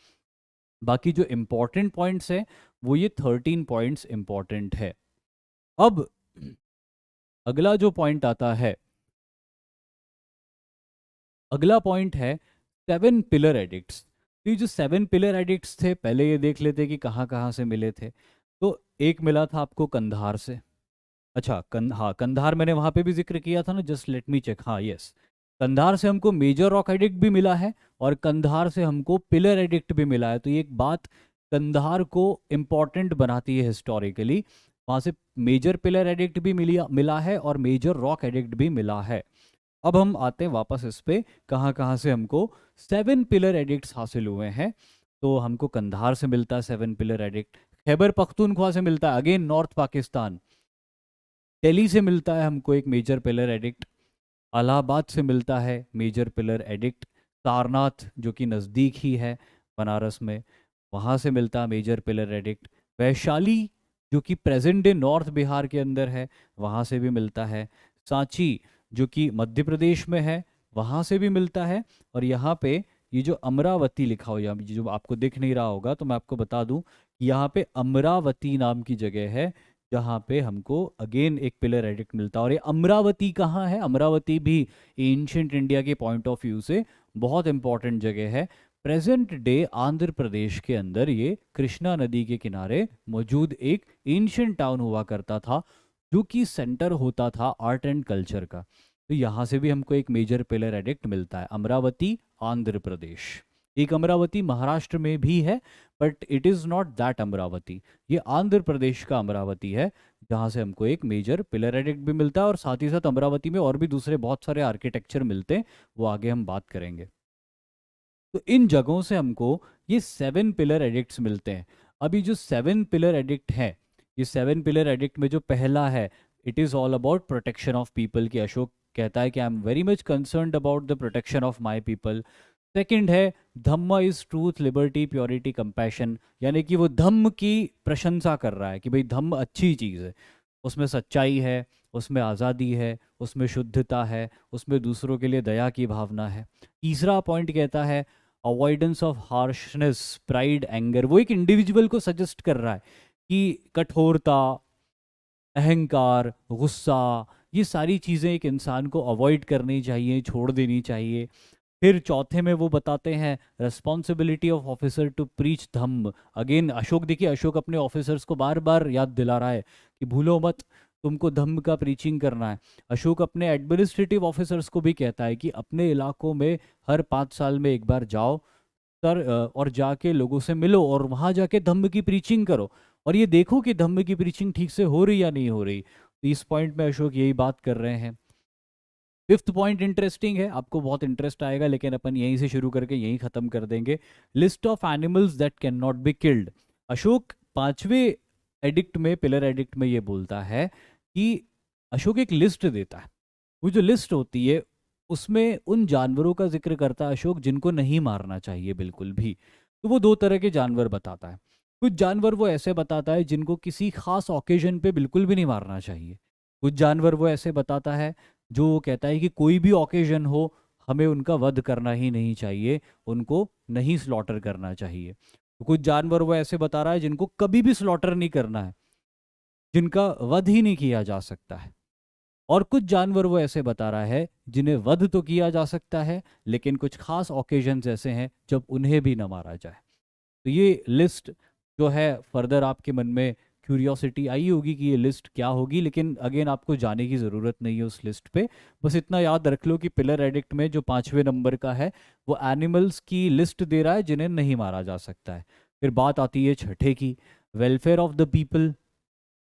बाकी जो इम्पोर्टेंट पॉइंट्स है वो ये 13 पॉइंट्स इम्पोर्टेंट है। अब अगला जो पॉइंट आता है, अगला पॉइंट है 7 पिलर एडिक्ट्स। तो ये जो 7 पिलर एडिक्ट्स थे पहले ये देख लेते कि कहाँ कहाँ से मिले थे। तो एक मिला था आपको कंधार से। अच्छा हाँ कंधार मैंने वहाँ पे भी जिक्र किया था ना, जस्ट लेट मी चेक। हाँ यस, कंधार से हमको मेजर रॉक एडिक्ट भी मिला है और कंधार से हमको पिलर एडिक्ट भी मिला है। तो ये एक बात कंधार को इम्पॉर्टेंट बनाती है हिस्टोरिकली। वहाँ से मेजर पिलर एडिक्ट भी मिला है और मेजर रॉक एडिक्ट भी मिला है। अब हम आते हैं वापस इस पे कहाँ कहाँ से हमको 7 पिलर एडिक्ट्स हासिल हुए हैं। तो हमको कंधार से मिलता है 7 पिलर एडिक्ट, खैबर पख्तूनख्वा से मिलता है अगेन नॉर्थ पाकिस्तान, दिल्ली से मिलता है हमको एक मेजर पिलर एडिक्ट, इलाहाबाद से मिलता है मेजर पिलर एडिक्ट, सारनाथ जो कि नज़दीक ही है बनारस में, वहाँ से मिलता है मेजर पिलर एडिक्ट, वैशाली जो कि प्रेजेंट डे नॉर्थ बिहार के अंदर है वहाँ से भी मिलता है, सांची जो कि मध्य प्रदेश में है वहाँ से भी मिलता है। और यहाँ पे ये जो अमरावती लिखा हो, या जो आपको दिख नहीं रहा होगा तो मैं आपको बता दूं कि यहाँ पे अमरावती नाम की जगह है जहाँ पे हमको अगेन एक पिलर एडिक्ट मिलता है। और ये अमरावती कहाँ है? अमरावती भी एंशियंट इंडिया के पॉइंट ऑफ व्यू से बहुत इंपॉर्टेंट जगह है। प्रेजेंट डे आंध्र प्रदेश के अंदर ये कृष्णा नदी के किनारे मौजूद एक एंशियंट टाउन हुआ करता था, जो कि सेंटर होता था आर्ट एंड कल्चर का। तो यहाँ से भी हमको एक मेजर पिलर एडिक्ट मिलता है, अमरावती आंध्र प्रदेश। एक अमरावती महाराष्ट्र में भी है, but it is not that Amravati, ये आंध्र प्रदेश का अमरावती है, जहाँ से हमको एक मेजर पिलर एडिक्ट भी मिलता है। और साथ ही साथ अमरावती में और भी दूसरे बहुत सारे आर्किटेक्चर मिलते हैं, वो आगे हम बात करेंगे। तो इन जगहों से हमको ये 7 पिलर एडिक्ट्स मिलते हैं। अभी जो 7 पिलर एडिक्ट है, ये 7 पिलर एडिक्ट में जो पहला है, it is all about protection of people, की अशोक कहता है कि I am very much concerned about the protection of my people. Second है Dhamma is truth liberty purity compassion, यानी कि वो धम्म की प्रशंसा कर रहा है कि भाई धम्म अच्छी चीज़ है, उसमें सच्चाई है, उसमें आज़ादी है, उसमें शुद्धता है, उसमें दूसरों के लिए दया की भावना है। तीसरा पॉइंट कहता है avoidance of harshness pride anger, वो एक इंडिविजुअल को सजेस्ट कर रहा है कि कठोरता, अहंकार, गुस्सा, ये सारी चीज़ें एक इंसान को अवॉइड करनी चाहिए, छोड़ देनी चाहिए। फिर चौथे में वो बताते हैं responsibility of officer to preach Dhamma. Again Ashoka, देखिए अशोक अपने ऑफिसर्स को बार बार याद दिला रहा है कि भूलो मत, तुमको धम्म का प्रीचिंग करना है। अशोक अपने एडमिनिस्ट्रेटिव ऑफिसर्स को भी कहता है कि अपने इलाकों में हर 5 साल में एक बार जाओ सर, और जाके लोगों से मिलो और वहाँ जाके धम्म की प्रीचिंग करो, और ये देखो कि धम्म की प्रीचिंग ठीक से हो रही या नहीं हो रही। तो इस पॉइंट में अशोक यही बात कर रहे हैं। फिफ्थ पॉइंट इंटरेस्टिंग है, आपको बहुत इंटरेस्ट आएगा, लेकिन अपन यहीं से शुरू करके यहीं खत्म कर देंगे। List of animals that can not be killed. Ashok पांचवें एडिक्ट में, पिलर एडिक्ट में ये बोलता है कि अशोक एक लिस्ट देता है। वो जो लिस्ट होती है उसमें उन जानवरों का जिक्र करता है अशोक जिनको नहीं मारना चाहिए बिल्कुल भी। तो वो 2 तरह के जानवर बताता है। कुछ जानवर वो ऐसे बताता है जिनको किसी खास ओकेजन पे बिल्कुल भी नहीं मारना चाहिए। कुछ जानवर वो ऐसे बताता है जो कहता है कि कोई भी ओकेजन हो, हमें उनका वध करना ही नहीं चाहिए, उनको नहीं स्लॉटर करना चाहिए। तो कुछ जानवर वो ऐसे बता रहा है जिनको कभी भी स्लॉटर नहीं करना है, जिनका वध ही नहीं किया जा सकता है। और कुछ जानवर वो ऐसे बता रहा है जिन्हें वध तो किया जा सकता है, लेकिन कुछ खास ओकेजन्स ऐसे हैं जब उन्हें भी न मारा जाए। तो ये लिस्ट जो है, फर्दर आपके मन में क्यूरियोसिटी आई होगी कि ये लिस्ट क्या होगी, लेकिन अगेन आपको जाने की ज़रूरत नहीं है उस लिस्ट पे। बस इतना याद रख लो कि पिलर एडिक्ट में जो 5वें नंबर का है, वो एनिमल्स की लिस्ट दे रहा है जिन्हें नहीं मारा जा सकता है। फिर बात आती है छठे की, welfare of the people.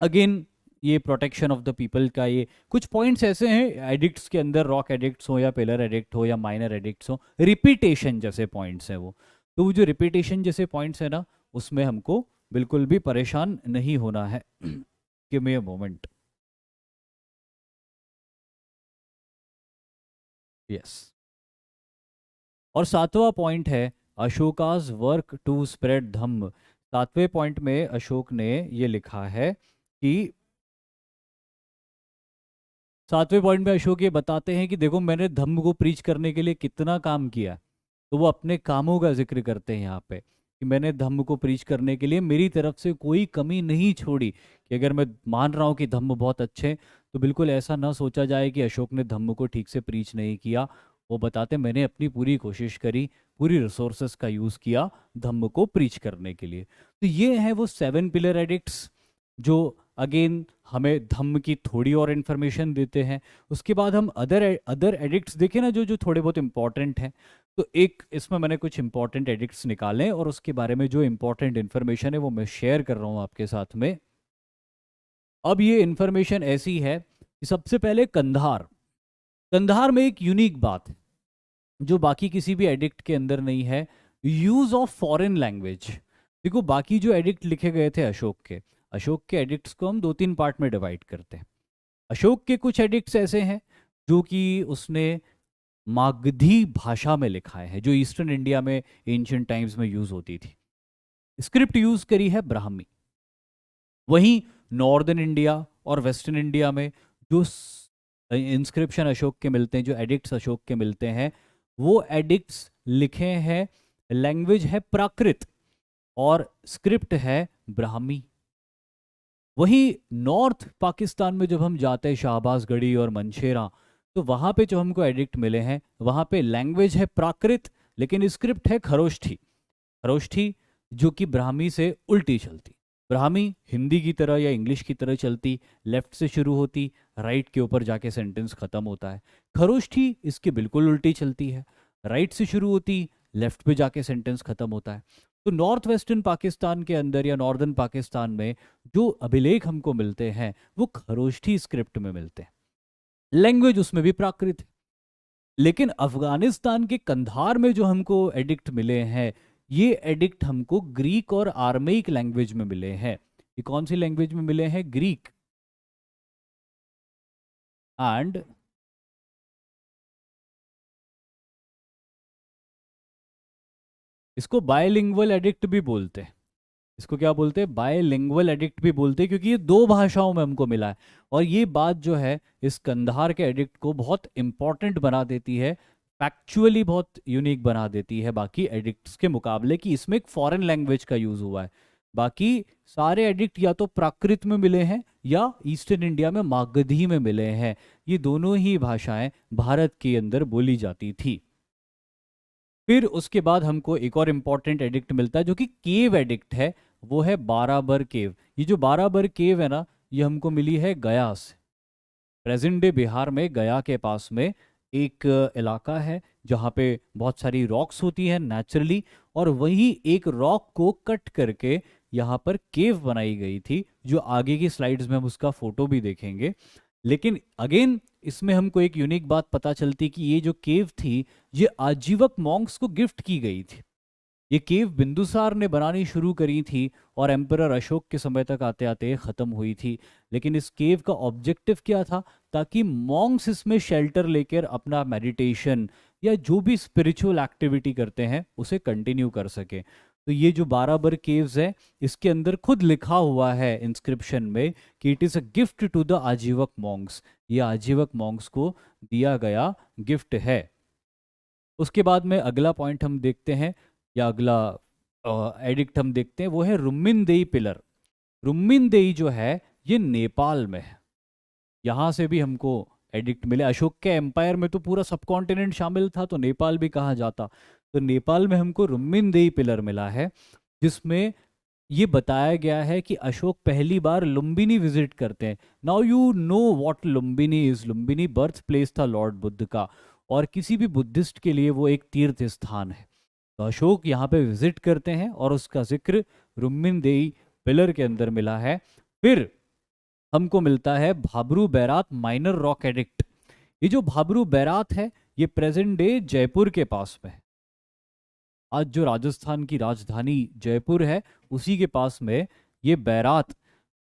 Again ये प्रोटेक्शन ऑफ द पीपल का ये कुछ पॉइंट्स ऐसे हैं एडिक्ट्स के अंदर, रॉक एडिक्ट्स हो या पिलर एडिक्ट हो या माइनर एडिक्ट्स हो, रिपीटेशन जैसे पॉइंट्स हैं वो। तो वो जो रिपीटेशन जैसे पॉइंट्स है ना, उसमें हमको बिल्कुल भी परेशान नहीं होना है। Give me a moment. Yes. और 7वां पॉइंट है Ashoka's work to spread dhamma. 7वें पॉइंट में अशोक ने ये लिखा है कि 7वें पॉइंट में अशोक ये बताते हैं कि देखो मैंने धम्म को प्रीच करने के लिए कितना काम किया। तो वो अपने कामों का जिक्र करते हैं यहाँ पे कि मैंने धम्म को प्रीच करने के लिए मेरी तरफ से कोई कमी नहीं छोड़ी। कि अगर मैं मान रहा हूँ कि धम्म बहुत अच्छे हैं, तो बिल्कुल ऐसा ना सोचा जाए कि अशोक ने धम्म को ठीक से प्रीच नहीं किया। वो बताते मैंने अपनी पूरी कोशिश करी, पूरी रिसोर्सेस का यूज़ किया धम्म को प्रीच करने के लिए। तो ये है वो 7 पिलर एडिक्ट्स जो अगेन हमें धम्म की थोड़ी और इन्फॉर्मेशन देते हैं। उसके बाद हम अदर अदर एडिक्ट्स देखें ना, जो जो थोड़े बहुत इंपॉर्टेंट हैं। तो एक इसमें मैंने कुछ इंपॉर्टेंट एडिक्ट्स निकाले और उसके बारे में जो इंपॉर्टेंट इन्फॉर्मेशन है वो मैं शेयर कर रहा हूँ आपके साथ में। अब ये इन्फॉर्मेशन ऐसी है कि सबसे पहले कंधार। कंधार में एक यूनिक बात है जो बाकी किसी भी एडिक्ट के अंदर नहीं है, यूज ऑफ फॉरेन लैंग्वेज। देखो बाकी जो एडिक्ट लिखे गए थे अशोक के एडिक्ट्स को हम 2-3 पार्ट में डिवाइड करते हैं। अशोक के कुछ एडिक्ट्स ऐसे हैं जो कि उसने मागधी भाषा में लिखा है, जो ईस्टर्न इंडिया में एंशियंट टाइम्स में यूज होती थी। स्क्रिप्ट यूज करी है ब्राह्मी। वहीं नॉर्दर्न इंडिया और वेस्टर्न इंडिया में जो इंस्क्रिप्शन अशोक के मिलते हैं, जो एडिक्ट्स अशोक के मिलते हैं, वो एडिक्ट्स लिखे हैं, लैंग्वेज है प्राकृत और स्क्रिप्ट है ब्राह्मी। वहीं नॉर्थ पाकिस्तान में जब हम जाते हैं शाहबाज गढ़ी और मनशेरा, तो वहाँ पे जो हमको एडिक्ट मिले हैं, वहाँ पे लैंग्वेज है प्राकृत, लेकिन स्क्रिप्ट है खरोष्ठी। खरोष्ठी जो कि ब्राह्मी से उल्टी चलती। ब्राह्मी हिंदी की तरह या इंग्लिश की तरह चलती, लेफ्ट से शुरू होती, राइट के ऊपर जाके सेंटेंस खत्म होता है। खरोष्ठी इसके बिल्कुल उल्टी चलती है, राइट से शुरू होती, लेफ्ट पे जाके सेंटेंस खत्म होता है। तो नॉर्थ वेस्टर्न पाकिस्तान के अंदर या नॉर्दर्न पाकिस्तान में जो अभिलेख हमको मिलते हैं वो खरोष्ठी स्क्रिप्ट में मिलते हैं, लैंग्वेज उसमें भी प्राकृत है। लेकिन अफगानिस्तान के कंधार में जो हमको एडिक्ट मिले हैं, ये एडिक्ट हमको ग्रीक और आर्मेइक लैंग्वेज में मिले हैं। ये कौन सी लैंग्वेज में मिले हैं? ग्रीक एंड इसको बायलिंगुअल एडिक्ट भी बोलते हैं। इसको क्या बोलते हैं? बायलिंगुअल एडिक्ट भी बोलते हैं, क्योंकि ये दो भाषाओं में हमको मिला है। और ये बात जो है इस कंधार के एडिक्ट को बहुत इंपॉर्टेंट बना देती है, फैक्चुअली बहुत यूनिक बना देती है बाकी एडिक्ट्स के मुकाबले, कि इसमें एक फॉरेन लैंग्वेज का यूज हुआ है। बाकी सारे एडिक्ट या तो प्राकृत में मिले हैं या ईस्टर्न इंडिया में मागधी में मिले हैं। ये दोनों ही भाषाएं भारत के अंदर बोली जाती थी। फिर उसके बाद हमको एक और इम्पॉर्टेंट एडिक्ट मिलता है जो कि केव एडिक्ट है, वो है बाराबर केव। ये जो बाराबर केव है ना, ये हमको मिली है गया से। प्रेजेंट डे बिहार में गया के पास में एक इलाका है जहाँ पे बहुत सारी रॉक्स होती हैं नेचुरली, और वहीं एक रॉक को कट करके यहाँ पर केव बनाई गई थी, जो आगे की स्लाइड्स में हम उसका फोटो भी देखेंगे। लेकिन अगेन इसमें हमको एक यूनिक बात पता चलती कि ये जो केव थी, ये आजीवक मॉन्क्स को गिफ्ट की गई थी। ये केव बिंदुसार ने बनानी शुरू करी थी और एम्परर अशोक के समय तक आते आते खत्म हुई थी। लेकिन इस केव का ऑब्जेक्टिव क्या था? ताकि मॉन्क्स इसमें शेल्टर लेकर अपना मेडिटेशन या जो भी स्पिरिचुअल एक्टिविटी करते हैं उसे कंटिन्यू कर सके। तो ये जो बाराबर केव्स है, इसके अंदर खुद लिखा हुआ है इंस्क्रिप्शन में कि it is a gift to the Ajivika monks. ये आजीवक मॉन्क्स को दिया गया गिफ्ट है। उसके बाद में अगला पॉइंट हम देखते हैं, या अगला एडिक्ट हम देखते हैं, वो है रुम्मिनदेई पिलर। रुम्मिनदेई जो है ये नेपाल में है। यहाँ से भी हमको एडिक्ट मिले। अशोक के एम्पायर में तो पूरा सब कॉन्टिनेंट शामिल था, तो नेपाल भी कहा जाता। तो नेपाल में हमको रुम्मिनदेई पिलर मिला है, जिसमें ये बताया गया है कि अशोक पहली बार लुम्बिनी विजिट करते हैं। Now you know what Lumbini is. Lumbini birth place था लॉर्ड बुद्ध का, और किसी भी बुद्धिस्ट के लिए वो एक तीर्थ स्थान है। तो अशोक यहाँ पे विजिट करते हैं और उसका जिक्र रुम्मिनदेई पिलर के अंदर मिला है। फिर हमको मिलता है भाबरू बैरात माइनर रॉक एडिक्ट। ये जो भाबरू बैरात है, ये प्रेजेंट डे जयपुर के पास में है। आज जो राजस्थान की राजधानी जयपुर है, उसी के पास में ये बैरात।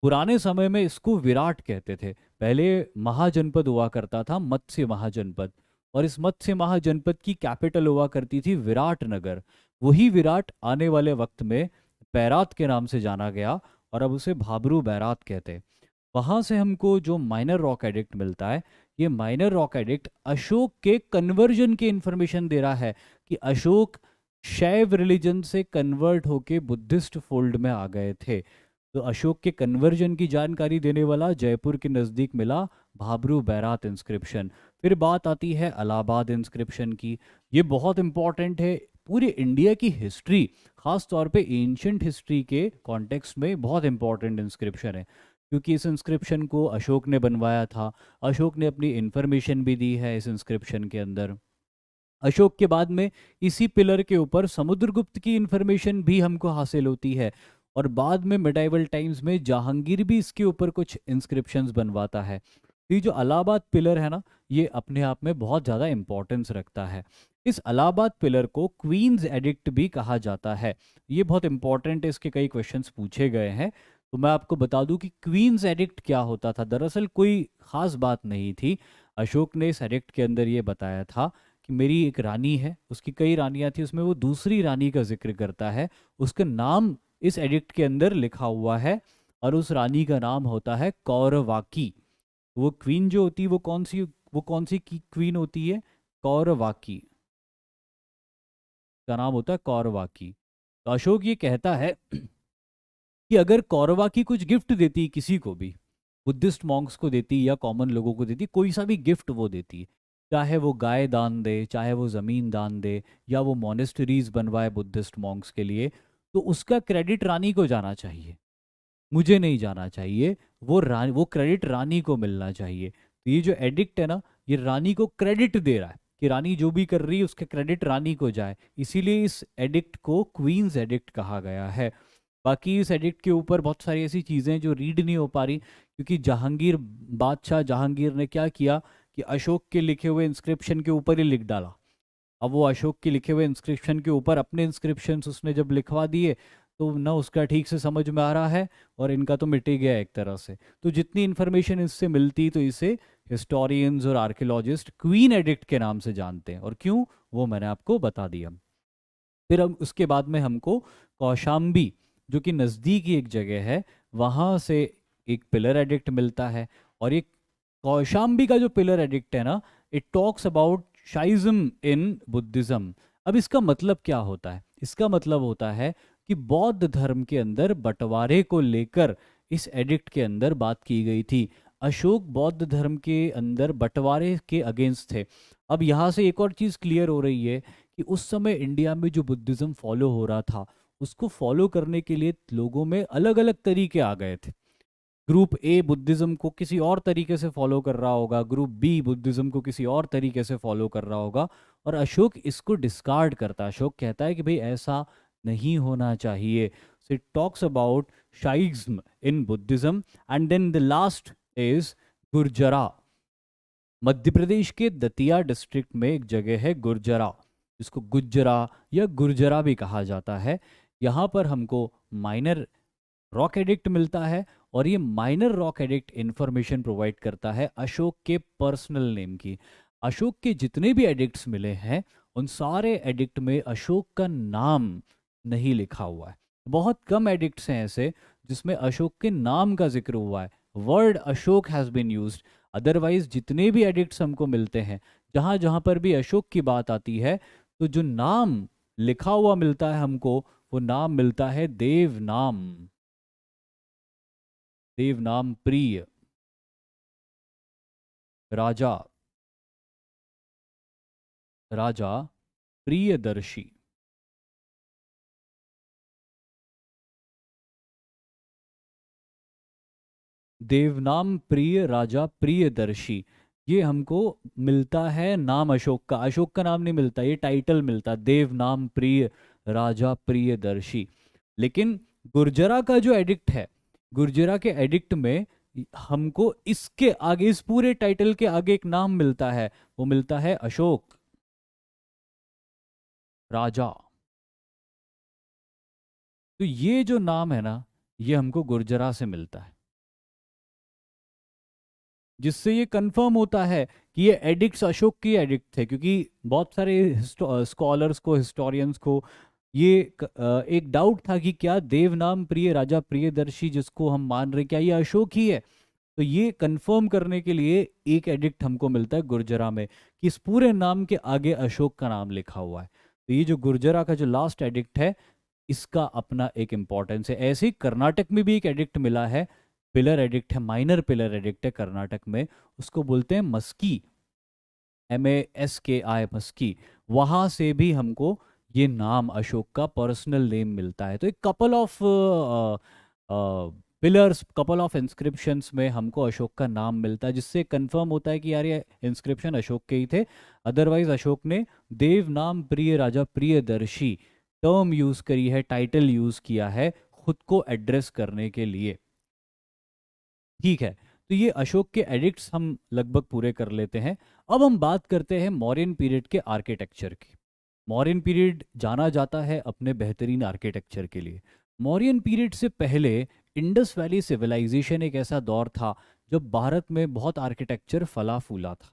पुराने समय में इसको विराट कहते थे। पहले महाजनपद हुआ करता था, मत्स्य महाजनपद, और इस मत्स्य महाजनपद की कैपिटल हुआ करती थी विराट नगर। वही विराट आने वाले वक्त में बैरात के नाम से जाना गया, और अब उसे भाबरू बैरात कहते हैं। वहां से हमको जो माइनर रॉक एडिक्ट मिलता है, ये माइनर रॉक एडिक्ट अशोक के कन्वर्जन की इंफॉर्मेशन दे रहा है कि अशोक शैव रिलीजन से कन्वर्ट होके बुद्धिस्ट फोल्ड में आ गए थे। तो अशोक के कन्वर्जन की जानकारी देने वाला जयपुर के नज़दीक मिला भाबरू बैरात इंस्क्रिप्शन। फिर बात आती है इलाहाबाद इंस्क्रिप्शन की। ये बहुत इंपॉर्टेंट है पूरी इंडिया की हिस्ट्री, खास तौर पे एंशंट हिस्ट्री के कॉन्टेक्स्ट में बहुत इंपॉर्टेंट इंस्क्रिप्शन है, क्योंकि इस इंस्क्रिप्शन को अशोक ने बनवाया था। अशोक ने अपनी इंफॉर्मेशन भी दी है इस इंस्क्रिप्शन के अंदर। अशोक के बाद में इसी पिलर के ऊपर समुद्रगुप्त की इंफॉर्मेशन भी हमको हासिल होती है, और बाद में मिडाइवल टाइम्स में जहांगीर भी इसके ऊपर कुछ इंस्क्रिप्शंस बनवाता है। तो ये जो इलाहाबाद पिलर है ना, ये अपने आप में बहुत ज़्यादा इंपॉर्टेंस रखता है। इस इलाहाबाद पिलर को क्वींस एडिक्ट भी कहा जाता है। ये बहुत इंपॉर्टेंट है, इसके कई क्वेश्चंस पूछे गए हैं। तो मैं आपको बता दूं कि क्वींस एडिक्ट क्या होता था। दरअसल कोई खास बात नहीं थी। अशोक ने इस एडिक्ट के अंदर ये बताया था कि मेरी एक रानी है, उसकी कई रानियां थी, उसमें वो दूसरी रानी का जिक्र करता है। उसका नाम इस एडिक्ट के अंदर लिखा हुआ है, और उस रानी का नाम होता है कौरवाकी। वो क्वीन जो होती है वो कौन सी की क्वीन होती है? कौरवाकी का नाम होता है कौरवाकी। तो अशोक ये कहता है कि अगर कौरवा की कुछ गिफ्ट देती किसी को भी, बुद्धिस्ट मॉन्क्स को देती या कॉमन लोगों को देती, कोई सा भी गिफ्ट वो देती, चाहे वो गाय दान दे, चाहे वो ज़मीन दान दे, या वो मोनेस्टरीज बनवाए बुद्धिस्ट मॉन्क्स के लिए, तो उसका क्रेडिट रानी को जाना चाहिए, मुझे नहीं जाना चाहिए। वो क्रेडिट रानी को मिलना चाहिए। तो ये जो एडिक्ट है ना, ये रानी को क्रेडिट दे रहा है कि रानी जो भी कर रही है उसके क्रेडिट रानी को जाए, इसीलिए इस एडिक्ट को क्वींस एडिक्ट कहा गया है। बाकी इस एडिक्ट के ऊपर बहुत सारी ऐसी चीज़ें जो रीड नहीं हो पा रही, क्योंकि बादशाह जहांगीर ने क्या किया कि अशोक के लिखे हुए इंस्क्रिप्शन के ऊपर ही लिख डाला। अब वो अशोक के लिखे हुए इंस्क्रिप्शन के ऊपर अपने इंस्क्रिप्शन उसने जब लिखवा दिए, तो ना उसका ठीक से समझ में आ रहा है, और इनका तो मिट ही गया एक तरह से। तो जितनी इन्फॉर्मेशन इससे मिलती, तो इसे हिस्टोरियंस और आर्कियोलॉजिस्ट क्वीन एडिक्ट के नाम से जानते हैं। और क्यों, वो मैंने आपको बता दिया। फिर अब उसके बाद में हमको कौशाम्बी, जो कि नज़दीक ही एक जगह है, वहाँ से एक पिलर एडिक्ट मिलता है। और ये कौशाम्बी का जो पिलर एडिक्ट है ना, it talks about schism in Buddhism. अब इसका मतलब क्या होता है? इसका मतलब होता है कि बौद्ध धर्म के अंदर बंटवारे को लेकर इस एडिक्ट के अंदर बात की गई थी। अशोक बौद्ध धर्म के अंदर बंटवारे के अगेंस्ट थे। अब यहाँ से एक और चीज़ क्लियर हो रही है कि उस समय इंडिया में जो बुद्धिज्म फॉलो हो रहा था, उसको फॉलो करने के लिए लोगों में अलग अलग तरीके आ गए थे। ग्रुप ए बुद्धिज्म को किसी और तरीके से फॉलो कर रहा होगा, ग्रुप बी बुद्धिज्म को किसी और तरीके से फॉलो कर रहा होगा, और अशोक इसको डिस्कार्ड करता है। अशोक कहता है कि भाई ऐसा नहीं होना चाहिए। So it talks about schism in Buddhism. And then the last is Gurjara. Madhya Pradesh के दतिया डिस्ट्रिक्ट में एक जगह है गुर्जरा, जिसको गुज्जरा या गुर्जरा भी कहा जाता है। यहाँ पर हमको माइनर रॉक एडिक्ट मिलता है, और ये minor rock edict information provide करता है अशोक के पर्सनल नेम की। अशोक के जितने भी एडिक्ट्स मिले हैं, उन सारे एडिक्ट में अशोक का नाम नहीं लिखा हुआ है। बहुत कम एडिक्ट्स हैं ऐसे जिसमें अशोक के नाम का जिक्र हुआ है, word Ashoka has been used. Otherwise जितने भी एडिक्ट्स हमको मिलते हैं, जहाँ जहाँ पर भी अशोक की बात आती है, तो जो नाम लिखा हुआ मिलता है हमको, वो नाम मिलता है देवनाम। देवनाम प्रिय राजा, राजा प्रियदर्शी। देवनाम प्रिय राजा प्रियदर्शी, ये हमको मिलता है नाम अशोक का। अशोक का नाम नहीं मिलता, ये टाइटल मिलता, देवनाम प्रिय राजा प्रियदर्शी। लेकिन गुर्जरा का जो एडिक्ट है, गुर्जरा के एडिक्ट में हमको इसके आगे, इस पूरे टाइटल के आगे एक नाम मिलता है, वो मिलता है अशोक राजा। तो ये जो नाम है ना, ये हमको गुर्जरा से मिलता है, जिससे ये कंफर्म होता है कि ये एडिक्ट्स अशोक की एडिक्ट थे। क्योंकि बहुत सारे स्कॉलर्स को, हिस्टोरियंस को ये एक डाउट था कि क्या देवनाम प्रिय राजा प्रियदर्शी जिसको हम मान रहे, क्या ये अशोक ही है? तो ये कंफर्म करने के लिए एक एडिक्ट हमको मिलता है गुर्जरा में, कि इस पूरे नाम के आगे अशोक का नाम लिखा हुआ है। तो ये जो गुर्जरा का जो लास्ट एडिक्ट है, इसका अपना एक इम्पॉर्टेंस है। ऐसे ही कर्नाटक में भी एक एडिक्ट मिला है, पिलर एडिक्ट है, माइनर पिलर एडिक्ट है कर्नाटक में, उसको बोलते हैं मस्की, MASKI, मस्की। वहाँ से भी हमको ये नाम अशोक का पर्सनल नेम मिलता है। तो एक couple of pillars, couple of inscriptions में हमको अशोक का नाम मिलता है, जिससे कंफर्म होता है कि यार ये इंस्क्रिप्शन अशोक के ही थे। अदरवाइज अशोक ने देव नाम प्रिय राजा प्रियदर्शी टर्म यूज करी है, टाइटल यूज किया है खुद को एड्रेस करने के लिए। ठीक है, तो ये अशोक के एडिक्ट्स हम लगभग पूरे कर लेते हैं। अब हम बात करते हैं मौर्यन पीरियड के आर्किटेक्चर की। मौर्यन पीरियड जाना जाता है अपने बेहतरीन आर्किटेक्चर के लिए। मौर्यन पीरियड से पहले इंडस वैली सिविलाइजेशन एक ऐसा दौर था जब भारत में बहुत आर्किटेक्चर फला फूला था।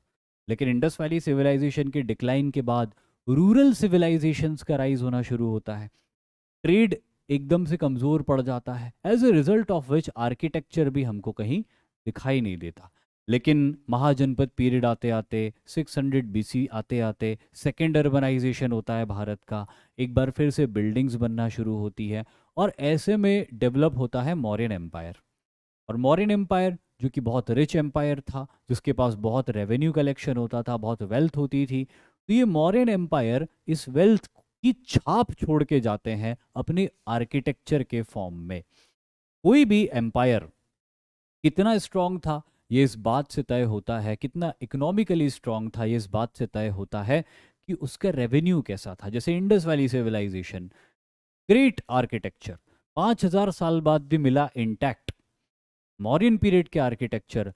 लेकिन इंडस वैली सिविलाइजेशन के डिक्लाइन के बाद रूरल सिविलाइजेशंस का राइज होना शुरू होता है। ट्रेड एकदम से कमज़ोर पड़ जाता है, as a result of which architecture भी हमको कहीं दिखाई नहीं देता। लेकिन महाजनपद पीरियड आते आते 600 BC आते आते सेकेंड अर्बनाइजेशन होता है भारत का। एक बार फिर से बिल्डिंग्स बनना शुरू होती है, और ऐसे में डेवलप होता है मौर्यन एम्पायर। और मौर्यन एम्पायर जो कि बहुत रिच एम्पायर था, जिसके पास बहुत रेवेन्यू कलेक्शन होता था, बहुत वेल्थ होती थी, तो ये मौर्यन एम्पायर इस वेल्थ की छाप छोड़ के जाते हैं अपने आर्किटेक्चर के फॉर्म में। कोई भी एम्पायर कितना स्ट्रांग था ये इस बात से तय होता है, कितना इकोनॉमिकली स्ट्रांग था ये इस बात से तय होता है कि उसका रेवेन्यू कैसा था। जैसे Indus Valley civilisation, great architecture, 5,000 साल बाद भी मिला इंटैक्ट। मौर्यन पीरियड के आर्किटेक्चर,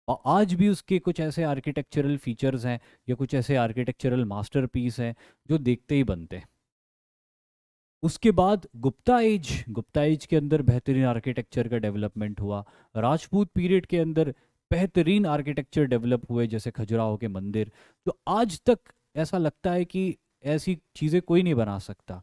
और आज भी उसके कुछ ऐसे आर्किटेक्चरल फीचर्स हैं या कुछ ऐसे आर्किटेक्चरल मास्टरपीस हैं जो देखते ही बनते हैं। उसके बाद गुप्ता एज के अंदर बेहतरीन आर्किटेक्चर का डेवलपमेंट हुआ। राजपूत पीरियड के अंदर बेहतरीन आर्किटेक्चर डेवलप हुए, जैसे खजुराहो के मंदिर, जो आज तक ऐसा लगता है कि ऐसी चीज़ें कोई नहीं बना सकता।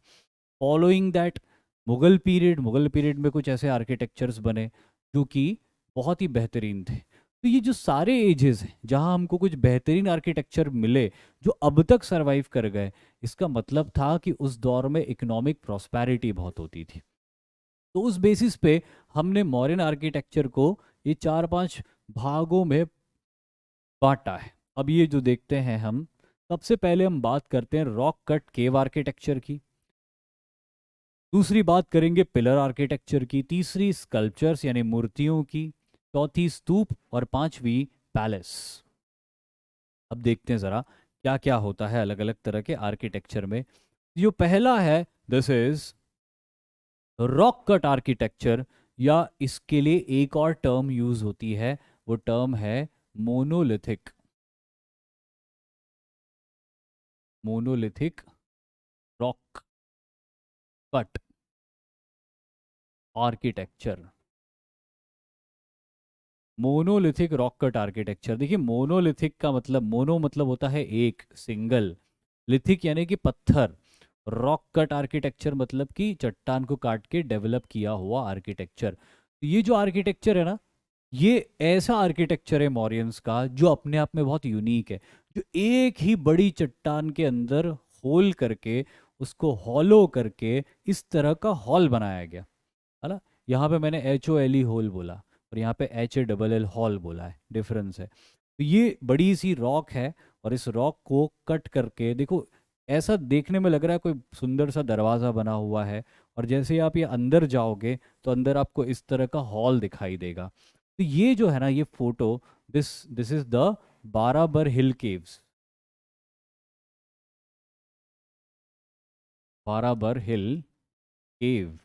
फॉलोइंग दैट मुगल पीरियड में कुछ ऐसे आर्किटेक्चर्स बने जो कि बहुत ही बेहतरीन थे। तो ये जो सारे एजेस हैं जहाँ हमको कुछ बेहतरीन आर्किटेक्चर मिले जो अब तक सरवाइव कर गए, इसका मतलब था कि उस दौर में इकोनॉमिक प्रॉस्पेरिटी बहुत होती थी। तो उस बेसिस पे हमने मॉडर्न आर्किटेक्चर को ये 4-5 भागों में बांटा है। अब ये जो देखते हैं हम, सबसे पहले हम बात करते हैं रॉक कट केव आर्किटेक्चर की, दूसरी बात करेंगे पिलर आर्किटेक्चर की, तीसरी स्कल्पचर्स यानी मूर्तियों की, चौथी स्तूप और पांचवी पैलेस। अब देखते हैं ज़रा क्या क्या होता है अलग अलग तरह के आर्किटेक्चर में। जो पहला है, this is rock cut architecture, या इसके लिए एक और टर्म यूज होती है, वो टर्म है monolithic. Monolithic rock cut architecture. Monolithic rock cut architecture, देखिए मोनोलिथिक का मतलब, मोनो मतलब होता है एक, सिंगल, लिथिक यानी कि पत्थर, रॉक कट आर्किटेक्चर मतलब कि चट्टान को काट के डेवलप किया हुआ आर्किटेक्चर। तो ये जो आर्किटेक्चर है ना, ये ऐसा आर्किटेक्चर है मौर्यंस का जो अपने आप में बहुत यूनिक है, जो एक ही बड़ी चट्टान के अंदर होल करके उसको हॉलो करके इस तरह का हॉल बनाया गया है ना। यहाँ पे मैंने HOLE होल बोला और यहाँ पे HALL हॉल बोला है, डिफरेंस है। तो ये बड़ी सी रॉक है और इस रॉक को कट करके देखो, ऐसा देखने में लग रहा है कोई सुंदर सा दरवाज़ा बना हुआ है, और जैसे ही आप ये अंदर जाओगे तो अंदर आपको इस तरह का हॉल दिखाई देगा। तो ये जो है ना, ये photo, this is the Barabar hill caves, बाराबर हिल केव,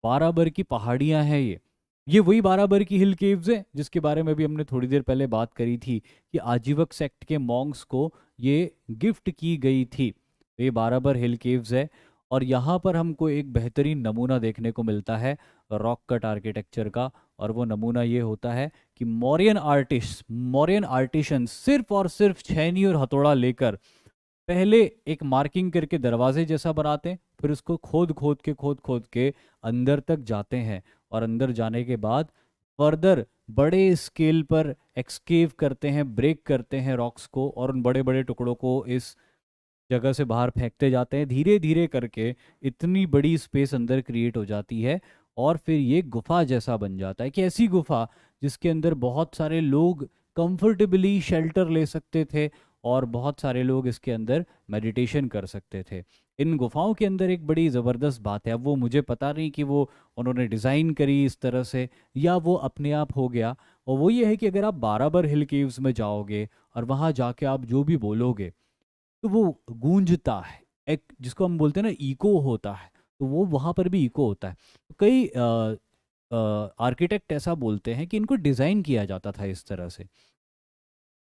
बाराबर की पहाड़ियां हैं ये वही बाराबर की हिल केव्स है जिसके बारे में भी हमने थोड़ी देर पहले बात करी थी कि आजीवक सेक्ट के मॉन्क्स को ये गिफ्ट की गई थी। तो ये बाराबर हिल केव्स है, और यहाँ पर हमको एक बेहतरीन नमूना देखने को मिलता है रॉक कट आर्किटेक्चर का, और वो नमूना ये होता है कि मौर्यन आर्टिशन सिर्फ और सिर्फ छेनी और हथौड़ा लेकर पहले एक मार्किंग करके दरवाजे जैसा बनाते हैं, फिर उसको खोद खोद के अंदर तक जाते हैं, और अंदर जाने के बाद फर्दर बड़े स्केल पर एक्सकेव करते हैं, ब्रेक करते हैं रॉक्स को, और उन बड़े बड़े टुकड़ों को इस जगह से बाहर फेंकते जाते हैं। धीरे धीरे करके इतनी बड़ी स्पेस अंदर क्रिएट हो जाती है, और फिर ये गुफा जैसा बन जाता है कि ऐसी गुफा जिसके अंदर बहुत सारे लोग कंफर्टेबली शेल्टर ले सकते थे, और बहुत सारे लोग इसके अंदर मेडिटेशन कर सकते थे। इन गुफाओं के अंदर एक बड़ी ज़बरदस्त बात है, अब वो मुझे पता नहीं कि वो उन्होंने डिज़ाइन करी इस तरह से या वो अपने आप हो गया, और वो ये है कि अगर आप बाराबर हिल केव्स में जाओगे और वहाँ जाके आप जो भी बोलोगे तो वो गूंजता है, एक जिसको हम बोलते हैं ना इको होता है, तो वो वहाँ पर भी इको होता है। तो कई आर्किटेक्ट ऐसा बोलते हैं कि इनको डिज़ाइन किया जाता था इस तरह से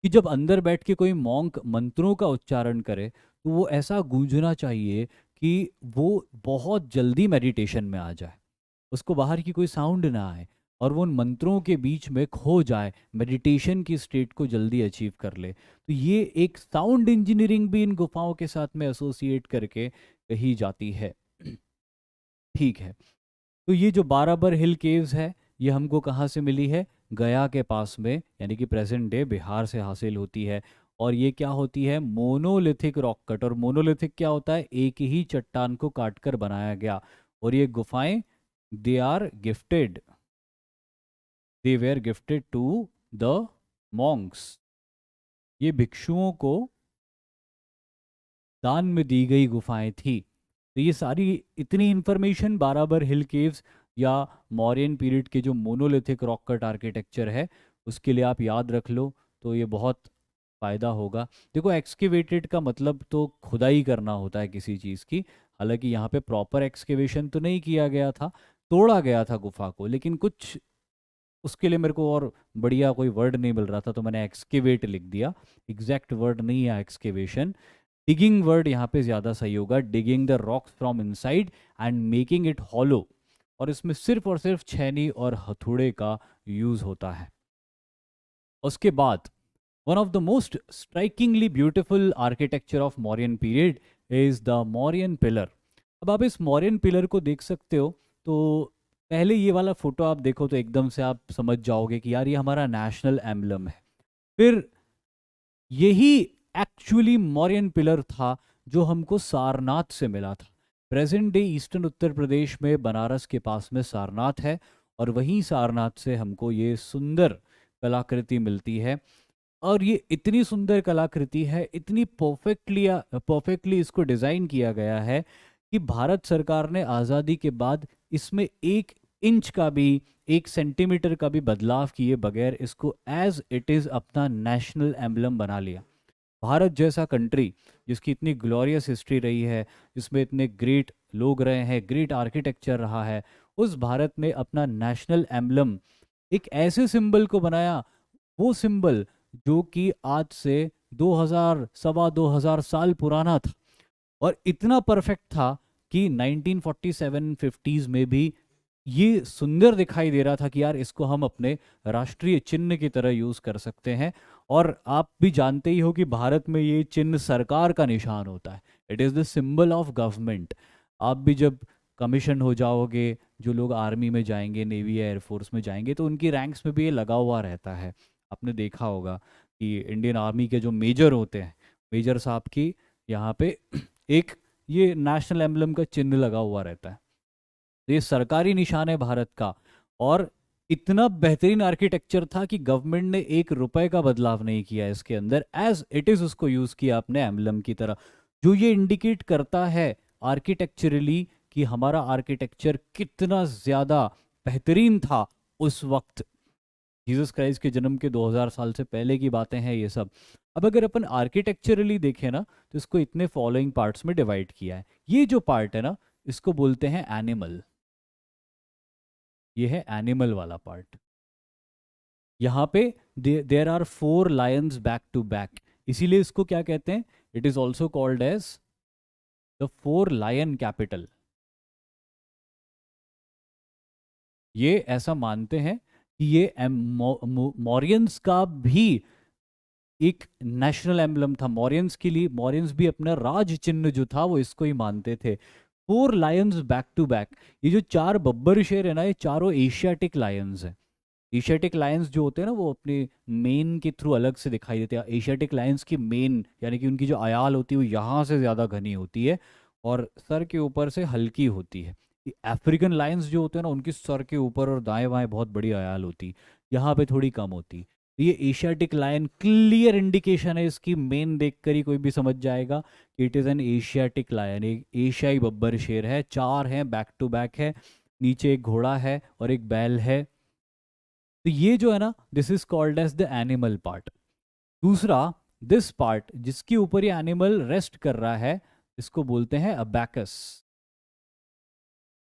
कि जब अंदर बैठ के कोई मॉन्क मंत्रों का उच्चारण करे तो वो ऐसा गूंजना चाहिए कि वो बहुत जल्दी मेडिटेशन में आ जाए, उसको बाहर की कोई साउंड ना आए, और वो उन मंत्रों के बीच में खो जाए, मेडिटेशन की स्टेट को जल्दी अचीव कर ले। तो ये एक साउंड इंजीनियरिंग भी इन गुफाओं के साथ में एसोसिएट करके कही जाती है। ठीक है, तो ये जो बाराबर हिल केव्स है ये हमको कहाँ से मिली है? गया के पास में, यानी कि प्रेजेंट डे बिहार से हासिल होती है। और ये क्या होती है, मोनोलिथिक रॉक कट। और मोनोलिथिक क्या होता है, एक ही चट्टान को काटकर बनाया गया। और ये गुफाएं, they are gifted, they were gifted to the monks. ये भिक्षुओं को दान में दी गई गुफाएं थी। तो ये सारी इतनी इंफॉर्मेशन बाराबर हिल केव्स या मौर्यन पीरियड के जो मोनोलिथिक रॉक कट आर्किटेक्चर है उसके लिए आप याद रख लो, तो ये बहुत फ़ायदा होगा। देखो, एक्सकेवेटेड का मतलब तो खुदाई करना होता है किसी चीज़ की। हालांकि यहाँ पे प्रॉपर एक्सकेवेशन तो नहीं किया गया था, तोड़ा गया था गुफा को, लेकिन कुछ उसके लिए मेरे को और बढ़िया कोई वर्ड नहीं मिल रहा था, तो मैंने एक्सकेवेट लिख दिया। एग्जैक्ट वर्ड नहीं है एक्सकेवेशन, डिगिंग वर्ड यहाँ पे ज़्यादा सही होगा। Digging the rocks from inside and making it hollow. और इसमें सिर्फ और सिर्फ छेनी और हथौड़े का यूज़ होता है। उसके बाद one of the most strikingly beautiful architecture of Mauryan period is the Mauryan pillar. अब आप इस मौर्यन पिलर को देख सकते हो, तो पहले ये वाला फोटो आप देखो तो एकदम से आप समझ जाओगे कि यार ये हमारा नेशनल एम्बलम है। फिर यही एक्चुअली मौर्यन पिलर था जो हमको सारनाथ से मिला था। Present day eastern Uttar Pradesh में बनारस के पास में सारनाथ है, और वहीं सारनाथ से हमको ये सुंदर कलाकृति मिलती है। और ये इतनी सुंदर कलाकृति है, इतनी परफेक्टली इसको डिज़ाइन किया गया है कि भारत सरकार ने आज़ादी के बाद इसमें 1 इंच का भी, 1 सेंटीमीटर का भी बदलाव किए बगैर इसको एज इट इज़ अपना नेशनल एम्बलम बना लिया। भारत जैसा कंट्री जिसकी इतनी ग्लोरियस हिस्ट्री रही है, जिसमें इतने ग्रेट लोग रहे हैं, ग्रेट आर्किटेक्चर रहा है, उस भारत ने अपना नेशनल एम्बलम एक ऐसे सिंबल को बनाया, वो सिंबल जो कि आज से 2000 सवा 2000 साल पुराना था, और इतना परफेक्ट था कि 1947-50s में भी ये सुंदर दिखाई दे रहा था कि यार इसको हम अपने राष्ट्रीय चिन्ह की तरह यूज कर सकते हैं। और आप भी जानते ही हो कि भारत में ये चिन्ह सरकार का निशान होता है, it is the symbol of government. आप भी जब कमीशन हो जाओगे, जो लोग आर्मी में जाएंगे, नेवी या एयरफोर्स में जाएंगे, तो उनकी रैंक्स में भी ये लगा हुआ रहता है। आपने देखा होगा कि इंडियन आर्मी के जो मेजर होते हैं, मेजर साहब की यहाँ पे एक ये नेशनल एम्बलम का चिन्ह लगा हुआ रहता है। तो ये सरकारी निशान है भारत का। और इतना बेहतरीन आर्किटेक्चर था कि गवर्नमेंट ने 1 रुपए का बदलाव नहीं किया इसके अंदर, एज इट इज उसको यूज किया अपने एम्बलम की तरह। जो ये इंडिकेट करता है आर्किटेक्चरली कि हमारा आर्किटेक्चर कितना ज्यादा बेहतरीन था उस वक्त। जीसस क्राइस्ट के जन्म के 2000 साल से पहले की बातें हैं ये सब। अब अगर अपन आर्किटेक्चरली देखें ना, तो इसको इतने फॉलोइंग पार्ट्स में डिवाइड किया है। ये जो पार्ट है ना, इसको बोलते हैं एनिमल। ये है एनिमल वाला पार्ट। यहाँ पे there are 4 lions back to back, इसीलिए इसको क्या कहते हैं, it is also called as the 4 lion capital. ये ऐसा मानते हैं कि ये मौर्यंस का भी एक नेशनल एम्बलम था। मौर्यंस के लिए, मौर्यंस भी अपना राज चिन्ह जो था वो इसको ही मानते थे। 4 लायंस बैक टू बैक। ये जो 4 बब्बर शेर है ना, ये चारों एशियाटिक लायंस है। एशियाटिक लायंस जो होते हैं ना, वो अपने मेन के थ्रू अलग से दिखाई देते हैं। एशियाटिक लायंस की मेन यानी कि उनकी जो आयाल होती है वो यहाँ से ज़्यादा घनी होती है और सर के ऊपर से हल्की होती है। अफ्रीकन लायंस जो होते हैं ना, उनकी सर के ऊपर और दाएं बाएं बहुत बड़ी आयाल होती, यहाँ पे थोड़ी कम होती। तो ये एशियाटिक लायन क्लियर इंडिकेशन है इसकी, मेन देखकर ही कोई भी समझ जाएगा कि it is an Asiatic lion, एक एशियाई बब्बर शेर है। 4 हैं, बैक टू बैक है, नीचे एक घोड़ा है और एक बैल है। तो ये जो है ना, this is called as the animal part. दूसरा, दिस पार्ट जिसके ऊपर ये एनिमल रेस्ट कर रहा है, इसको बोलते हैं अबैकस।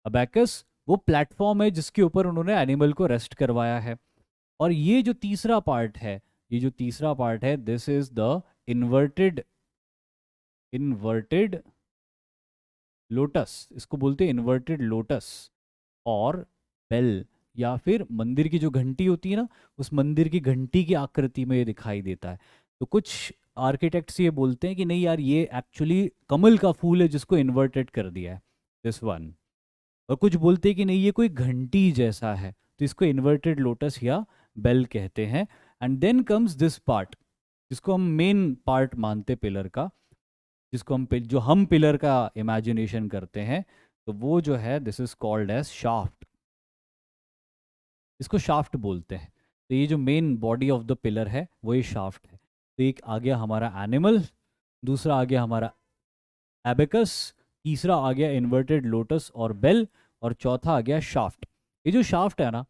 अबैकस वो प्लेटफॉर्म है जिसके ऊपर उन्होंने एनिमल को रेस्ट करवाया है। और ये जो तीसरा पार्ट है, ये जो तीसरा पार्ट है, this is the inverted inverted lotus, इसको बोलते हैं इन्वर्टेड लोटस और बेल, या फिर मंदिर की जो घंटी होती है ना, उस मंदिर की घंटी की आकृति में ये दिखाई देता है। तो कुछ आर्किटेक्ट्स ये बोलते हैं कि नहीं यार, ये एक्चुअली कमल का फूल है जिसको इन्वर्टेड कर दिया है, दिस वन। और कुछ बोलते हैं कि नहीं, ये कोई घंटी जैसा है, तो इसको इन्वर्टेड लोटस या बेल कहते हैं। And then comes this part, जिसको हम मेन पार्ट मानते पिलर का, जिसको हम जो हम पिलर का इमेजिनेशन करते हैं, तो वो जो है this is called as shaft. इसको शाफ्ट बोलते हैं। तो ये जो main body of the pillar है वो ये शाफ्ट है। तो एक आ गया हमारा एनिमल, दूसरा आ गया हमारा एबेकस, तीसरा आ गया इन्वर्टेड लोटस और बेल, और चौथा आ गया शाफ्ट। ये जो शाफ्ट है ना,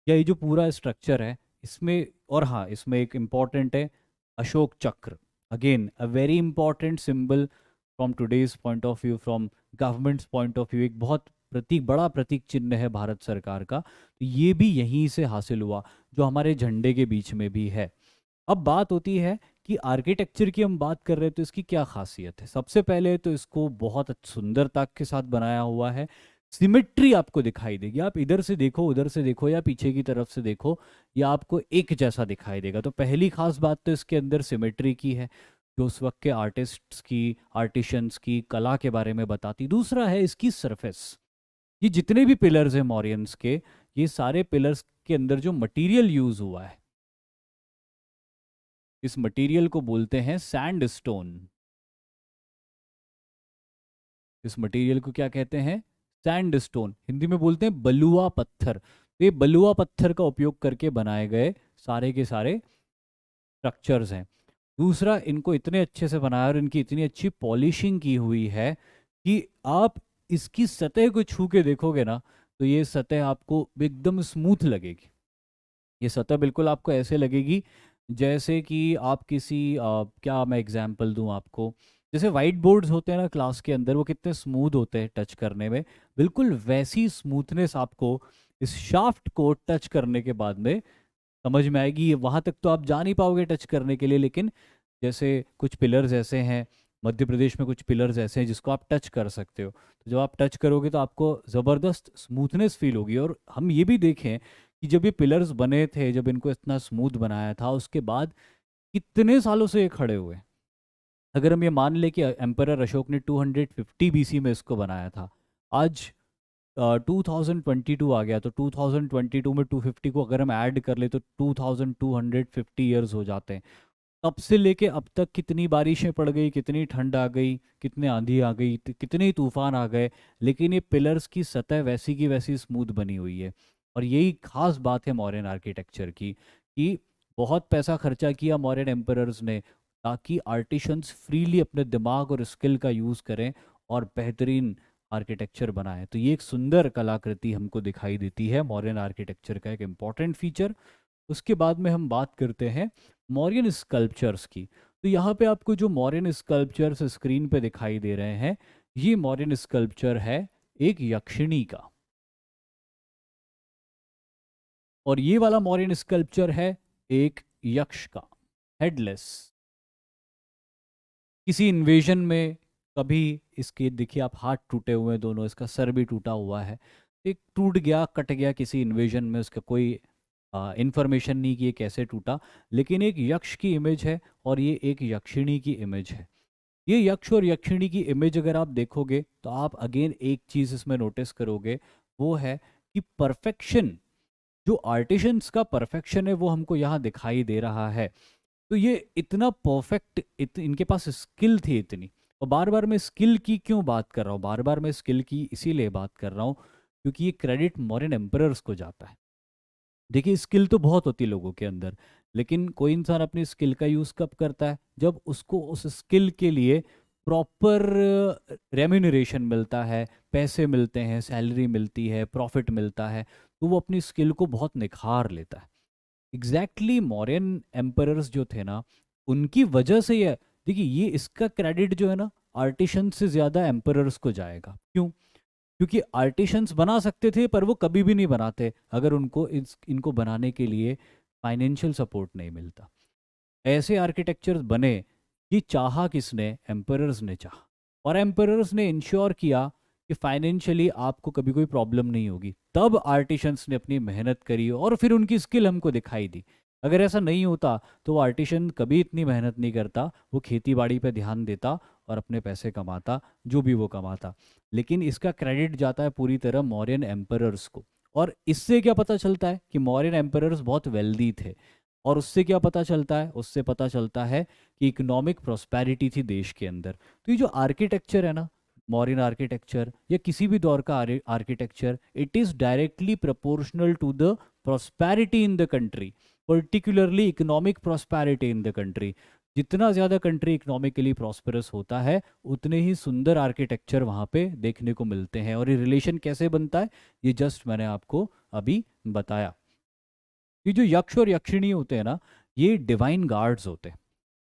या ये जो पूरा स्ट्रक्चर है इसमें, और हाँ इसमें एक इम्पॉर्टेंट है अशोक चक्र। Again a very important symbol from today's point of view, from governments point of view, एक बहुत प्रतीक, बड़ा प्रतीक चिन्ह है भारत सरकार का। तो ये भी यहीं से हासिल हुआ, जो हमारे झंडे के बीच में भी है। अब बात होती है कि आर्किटेक्चर की हम बात कर रहे हैं तो इसकी क्या खासियत है। सबसे पहले तो इसको बहुत सुंदरता के साथ बनाया हुआ है। सिमेट्री आपको दिखाई देगी, आप इधर से देखो, उधर से देखो, या पीछे की तरफ से देखो, या आपको एक जैसा दिखाई देगा। तो पहली खास बात तो इसके अंदर सिमेट्री की है, जो उस वक्त के आर्टिस्ट्स की, आर्टिशंस की कला के बारे में बताती। दूसरा है इसकी सरफेस। ये जितने भी पिलर्स हैं मॉरियंस के, ये सारे पिलर्स के अंदर जो मटेरियल यूज हुआ है, इस मटेरियल को बोलते हैं सैंडस्टोन। इस मटेरियल को क्या कहते हैं? सैंडस्टोन। हिंदी में बोलते हैं बलुआ पत्थर। तो ये बलुआ पत्थर का उपयोग करके बनाए गए सारे के सारे स्ट्रक्चर्स हैं। दूसरा, इनको इतने अच्छे से बनाया और इनकी इतनी अच्छी पॉलिशिंग की हुई है कि आप इसकी सतह को छू के देखोगे ना, तो ये सतह आपको एकदम स्मूथ लगेगी। ये सतह बिल्कुल आपको ऐसे लगेगी जैसे कि आप किसी क्या मैं एग्जांपल दूं आपको, जैसे वाइट बोर्ड्स होते हैं ना क्लास के अंदर, वो कितने स्मूथ होते हैं टच करने में, बिल्कुल वैसी स्मूथनेस आपको इस शाफ्ट को टच करने के बाद में समझ में आएगी। वहां तक तो आप जा नहीं पाओगे टच करने के लिए, लेकिन जैसे कुछ पिलर्स ऐसे हैं, मध्य प्रदेश में कुछ पिलर्स ऐसे हैं जिसको आप टच कर सकते हो। तो जब आप टच करोगे तो आपको ज़बरदस्त स्मूथनेस फील होगी। और हम ये भी देखें कि जब ये पिलर्स बने थे, जब इनको इतना स्मूथ बनाया था, उसके बाद कितने सालों से ये खड़े हुए। अगर हम ये मान ले कि एम्परर अशोक ने 250 बीसी में इसको बनाया था, आज 2022 आ गया, तो 2022 में 250 को अगर हम ऐड कर ले तो 2250 ईयर्स हो जाते हैं। तब से लेके अब तक कितनी बारिशें पड़ गई, कितनी ठंड आ गई, कितने आंधी आ गई, कितने तूफान आ गए, लेकिन ये पिलर्स की सतह वैसी की वैसी स्मूथ बनी हुई है। और यही खास बात है मॉडर्न आर्किटेक्चर की, कि बहुत पैसा खर्चा किया मॉडर्न एम्परर्स ने ताकि आर्टिशंस फ्रीली अपने दिमाग और स्किल का यूज़ करें और बेहतरीन आर्किटेक्चर बनाएं। तो ये एक सुंदर कलाकृति हमको दिखाई देती है, मॉडर्न आर्किटेक्चर का एक इम्पॉर्टेंट फीचर। उसके बाद में हम बात करते हैं मॉरियन स्कल्पचर्स की। तो यहाँ पे आपको जो मॉरियन स्कल्पचर्स स्क्रीन पे दिखाई दे रहे हैं, ये मॉरियन स्कल्पचर है एक यक्षिणी का, और ये वाला मॉरियन स्कल्पचर है एक यक्ष का, हेडलेस। किसी इन्वेजन में कभी इसके देखिए आप हाथ टूटे हुए हैं दोनों, इसका सर भी टूटा हुआ है, एक टूट गया, कट गया किसी इन्वेजन में, उसका कोई इंफॉर्मेशन नहीं कि ये कैसे टूटा, लेकिन एक यक्ष की इमेज है और ये एक यक्षिणी की इमेज है। ये यक्ष और यक्षिणी की इमेज अगर आप देखोगे तो आप अगेन एक चीज इसमें नोटिस करोगे, वो है कि परफेक्शन, जो आर्टिशंस का परफेक्शन है वो हमको यहाँ दिखाई दे रहा है। तो ये इतना परफेक्ट, इनके पास स्किल थी इतनी। और बार बार मैं स्किल की क्यों बात कर रहा हूँ, बार बार मैं स्किल की इसीलिए बात कर रहा हूँ क्योंकि ये क्रेडिट मॉडर्न एम्परर्स को जाता है। देखिए स्किल तो बहुत होती है लोगों के अंदर, लेकिन कोई इंसान अपनी स्किल का यूज़ कब करता है? जब उसको उस स्किल के लिए प्रॉपर रेम्यूनरेशन मिलता है, पैसे मिलते हैं, सैलरी मिलती है, प्रॉफिट मिलता है, तो वो अपनी स्किल को बहुत निखार लेता है। एग्जैक्टली मॉरियन एम्परर्स जो थे ना, उनकी वजह से ये, देखिए ये इसका क्रेडिट जो है ना आर्टिशन से ज़्यादा एम्परर्स को जाएगा। क्यों? क्योंकि आर्टिशंस बना सकते थे पर वो कभी भी नहीं बनाते अगर उनको इनको बनाने के लिए फाइनेंशियल सपोर्ट नहीं मिलता। ऐसे आर्किटेक्चर बने, ये चाहा किसने? एम्परर्स ने चाहा, और एम्परर्स ने इंश्योर किया कि फाइनेंशियली आपको कभी कोई प्रॉब्लम नहीं होगी। तब आर्टिशंस ने अपनी मेहनत करी और फिर उनकी स्किल हमको दिखाई दी। अगर ऐसा नहीं होता तो वो आर्टिशन कभी इतनी मेहनत नहीं करता, वो खेती बाड़ी पे ध्यान देता और अपने पैसे कमाता जो भी वो कमाता। लेकिन इसका क्रेडिट जाता है पूरी तरह मौर्यन एम्परर्स को। और इससे क्या पता चलता है कि मौर्यन एम्परर्स बहुत वेल्दी थे और उससे क्या पता चलता है? उससे पता चलता है कि इकोनॉमिक प्रॉस्पेरिटी थी देश के अंदर। तो ये जो आर्किटेक्चर है ना, मॉडर्न आर्किटेक्चर या किसी भी दौर का architecture, it is directly proportional to the prosperity in the country, particularly economic prosperity in the country. जितना ज़्यादा कंट्री इकोनॉमिकली प्रॉस्पेरस होता है, उतने ही सुंदर आर्किटेक्चर वहाँ पे देखने को मिलते हैं। और ये रिलेशन कैसे बनता है, ये जस्ट मैंने आपको अभी बताया। ये जो यक्ष और यक्षिणी होते हैं ना, ये डिवाइन गार्ड्स होते हैं।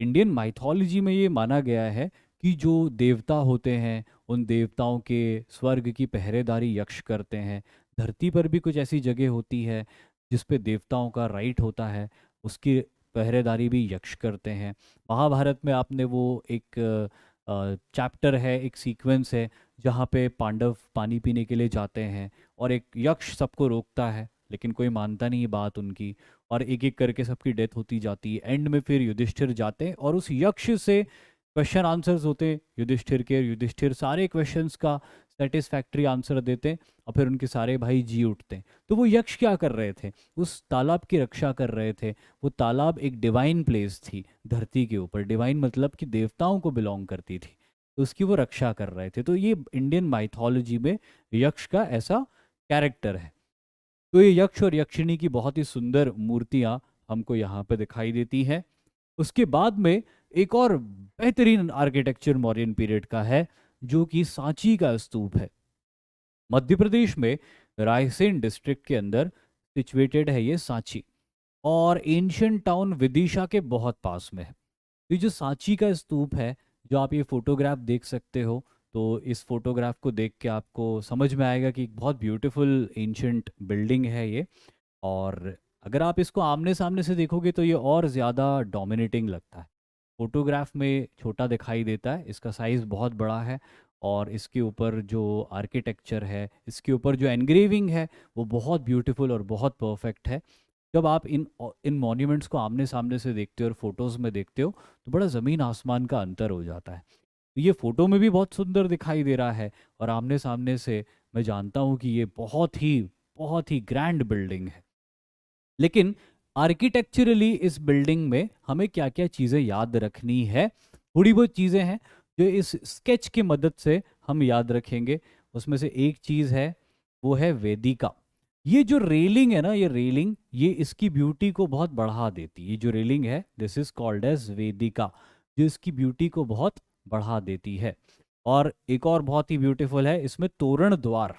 इंडियन माइथोलॉजी में ये माना गया है कि जो देवता होते हैं, उन देवताओं के स्वर्ग की पहरेदारी यक्ष करते हैं। धरती पर भी कुछ ऐसी जगह होती है जिस पे देवताओं का राइट होता है, उसकी पहरेदारी भी यक्ष करते हैं। महाभारत में आपने वो एक चैप्टर है, एक सीक्वेंस है, जहाँ पे पांडव पानी पीने के लिए जाते हैं और एक यक्ष सबको रोकता है, लेकिन कोई मानता नहीं ये बात उनकी, और एक एक करके सबकी डेथ होती जाती है। एंड में फिर युधिष्ठिर जाते हैं और उस यक्ष से क्वेश्चन आंसर्स होते हैं युधिष्ठिर के। युधिष्ठिर सारे क्वेश्चंस का सेटिस्फैक्ट्री आंसर देते हैं और फिर उनके सारे भाई जी उठते हैं। तो वो यक्ष क्या कर रहे थे? उस तालाब की रक्षा कर रहे थे। वो तालाब एक डिवाइन प्लेस थी धरती के ऊपर। डिवाइन मतलब कि देवताओं को बिलोंग करती थी, तो उसकी वो रक्षा कर रहे थे। तो ये इंडियन माइथोलॉजी में यक्ष का ऐसा कैरेक्टर है। तो ये यक्ष और यक्षिणी की बहुत ही सुंदर मूर्तियां हमको यहाँ पे दिखाई देती हैं। उसके बाद में एक और बेहतरीन आर्किटेक्चर मौर्यन पीरियड का है, जो कि सांची का स्तूप है। मध्य प्रदेश में रायसेन डिस्ट्रिक्ट के अंदर सिचुएटेड है ये सांची, और एंशियंट टाउन विदिशा के बहुत पास में है। तो ये जो सांची का स्तूप है, जो आप ये फोटोग्राफ देख सकते हो, तो इस फोटोग्राफ को देख के आपको समझ में आएगा कि एक बहुत ब्यूटीफुल एंशियंट बिल्डिंग है ये। और अगर आप इसको आमने सामने से देखोगे तो ये और ज़्यादा डोमिनेटिंग लगता है। फोटोग्राफ में छोटा दिखाई देता है, इसका साइज़ बहुत बड़ा है। और इसके ऊपर जो आर्किटेक्चर है, इसके ऊपर जो एनग्रेविंग है, वो बहुत ब्यूटीफुल और बहुत परफेक्ट है। जब आप इन मॉन्यूमेंट्स को आमने सामने से देखते हो और फोटोज़ में देखते हो, तो बड़ा ज़मीन आसमान का अंतर हो जाता है। तो ये फोटो में भी बहुत सुंदर दिखाई दे रहा है, और आमने सामने से मैं जानता हूँ कि ये बहुत ही ग्रैंड बिल्डिंग है। लेकिन आर्किटेक्चरली इस बिल्डिंग में हमें क्या क्या चीज़ें याद रखनी है, थोड़ी बहुत चीज़ें हैं जो इस स्केच की मदद से हम याद रखेंगे। उसमें से एक चीज़ है, वो है वेदिका। ये जो रेलिंग है ना, ये रेलिंग, ये इसकी ब्यूटी को बहुत बढ़ा देती है। ये जो रेलिंग है, दिस इज कॉल्ड एज वेदिका, जो इसकी ब्यूटी को बहुत बढ़ा देती है। और एक और बहुत ही ब्यूटीफुल है, इसमें तोरण द्वार।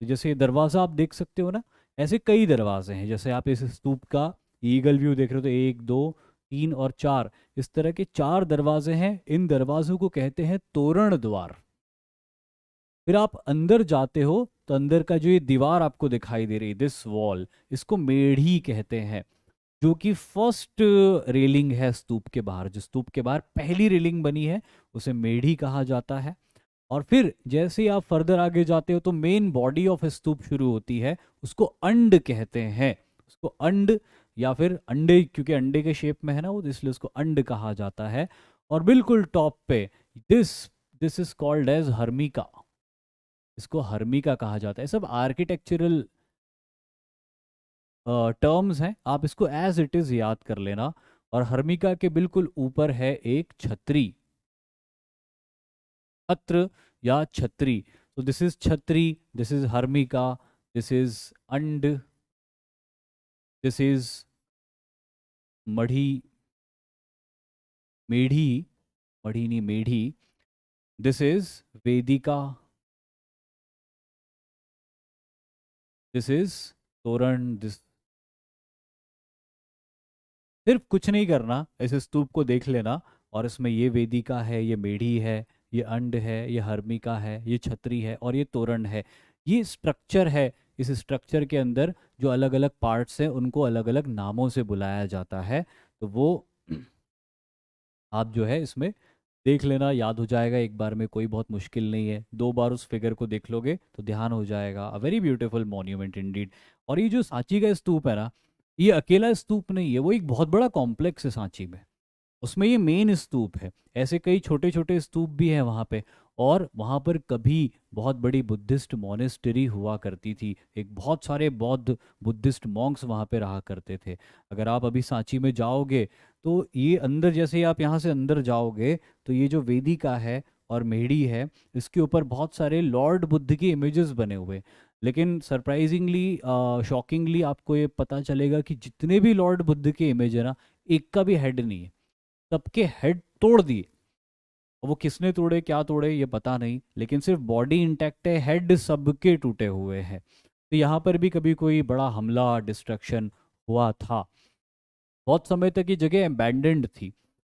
जैसे ये दरवाज़ा आप देख सकते हो ना, ऐसे कई दरवाजे हैं। जैसे आप इस स्तूप का ईगल व्यू देख रहे हो, तो एक दो तीन और चार, इस तरह के चार दरवाजे हैं। इन दरवाजों को कहते हैं तोरण द्वार। फिर आप अंदर जाते हो तो अंदर का जो ये दीवार आपको दिखाई दे रही है, दिस वॉल, इसको मेढ़ी कहते हैं, जो कि फर्स्ट रेलिंग है स्तूप के बाहर। जो स्तूप के बाहर पहली रेलिंग बनी है, उसे मेढ़ी कहा जाता है। और फिर जैसे ही आप फर्दर आगे जाते हो तो मेन बॉडी ऑफ स्तूप शुरू होती है, उसको अंड कहते हैं। उसको अंड, या फिर अंडे, क्योंकि अंडे के शेप में है ना वो, तो इसलिए उसको अंड कहा जाता है। और बिल्कुल टॉप पे this this is called as harmika, इसको हर्मिका कहा जाता है। सब आर्किटेक्चरल टर्म्स हैं, आप इसको एज इट इज याद कर लेना। और हर्मिका के बिल्कुल ऊपर है एक छतरी, छत्र या छतरी। तो this is chhatri, this is harmika, this is anda, this is madhi, medhi, madhi नहीं medhi, this is vedika, this is torana. This, सिर्फ कुछ नहीं करना, ऐसे स्तूप को देख लेना, और इसमें ये वेदिका है, ये मेढ़ी है, ये अंड है, ये हर्मिका है, ये छतरी है, और ये तोरण है। ये स्ट्रक्चर है। इस स्ट्रक्चर के अंदर जो अलग अलग पार्ट्स हैं, उनको अलग अलग नामों से बुलाया जाता है। तो वो आप जो है इसमें देख लेना, याद हो जाएगा एक बार में, कोई बहुत मुश्किल नहीं है। दो बार उस फिगर को देख लोगे तो ध्यान हो जाएगा। A very beautiful monument Indeed. और ये जो सांची का स्तूप है ना, ये अकेला स्तूप नहीं है, वो एक बहुत बड़ा कॉम्प्लेक्स है सांची में। उसमें ये मेन स्तूप है, ऐसे कई छोटे छोटे स्तूप भी हैं वहाँ पे। और वहाँ पर कभी बहुत बड़ी बुद्धिस्ट मोनेस्टरी हुआ करती थी, एक बहुत सारे बौद्ध बुद्धिस्ट मॉन्क्स वहाँ पे रहा करते थे। अगर आप अभी सांची में जाओगे तो ये अंदर, जैसे ही आप यहाँ से अंदर जाओगे तो ये जो वेदिका है और मेहड़ी है, इसके ऊपर बहुत सारे लॉर्ड बुद्ध के इमेजेस बने हुए। लेकिन सरप्राइजिंगली, शॉकिंगली आपको ये पता चलेगा कि जितने भी लॉर्ड बुद्ध के इमेज है ना, एक का भी हेड नहीं है, सबके हेड तोड़ दिए। वो किसने तोड़े, क्या तोड़े, ये पता नहीं, लेकिन सिर्फ बॉडी इंटैक्ट है, हेड सबके टूटे हुए हैं। तो यहाँ पर भी कभी कोई बड़ा हमला, डिस्ट्रक्शन हुआ था। बहुत समय तक ये जगह अबैंडन्ड थी।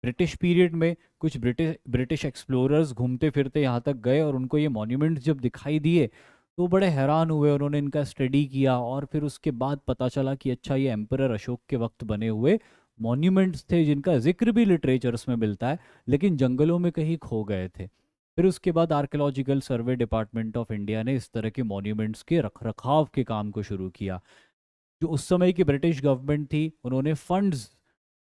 ब्रिटिश पीरियड में कुछ ब्रिटिश एक्सप्लोरर्स घूमते फिरते यहाँ तक गए और उनको ये मॉन्यूमेंट्स जब दिखाई दिए तो वो बड़े हैरान हुए। उन्होंने इनका स्टडी किया और फिर उसके बाद पता चला कि अच्छा, ये एम्परर अशोक के वक्त बने हुए मॉन्यूमेंट्स थे, जिनका जिक्र भी लिटरेचर्स में मिलता है, लेकिन जंगलों में कहीं खो गए थे। फिर उसके बाद archaeological survey department of India ने इस तरह के मॉन्यूमेंट्स के रख रखाव के काम को शुरू किया। जो उस समय की ब्रिटिश गवर्नमेंट थी, उन्होंने फंड्स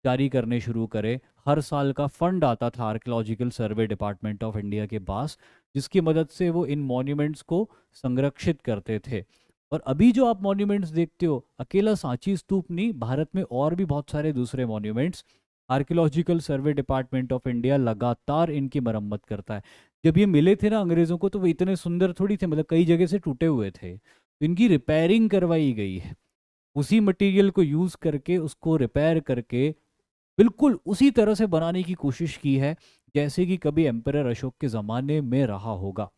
जारी करने शुरू करे। हर साल का फंड आता था archaeological survey department of India के पास, जिसकी मदद से वो इन मॉन्यूमेंट्स को संरक्षित करते थे। और अभी जो आप मॉन्यूमेंट्स देखते हो, अकेला सांची स्तूप नहीं, भारत में और भी बहुत सारे दूसरे monuments archaeological survey department of India लगातार इनकी मरम्मत करता है। जब ये मिले थे ना अंग्रेज़ों को, तो वो इतने सुंदर थोड़ी थे, मतलब कई जगह से टूटे हुए थे, तो इनकी रिपेयरिंग करवाई गई है। उसी मटेरियल को यूज़ करके, उसको रिपेयर करके बिल्कुल उसी तरह से बनाने की कोशिश की है जैसे कि कभी एम्परर अशोक के ज़माने में रहा होगा।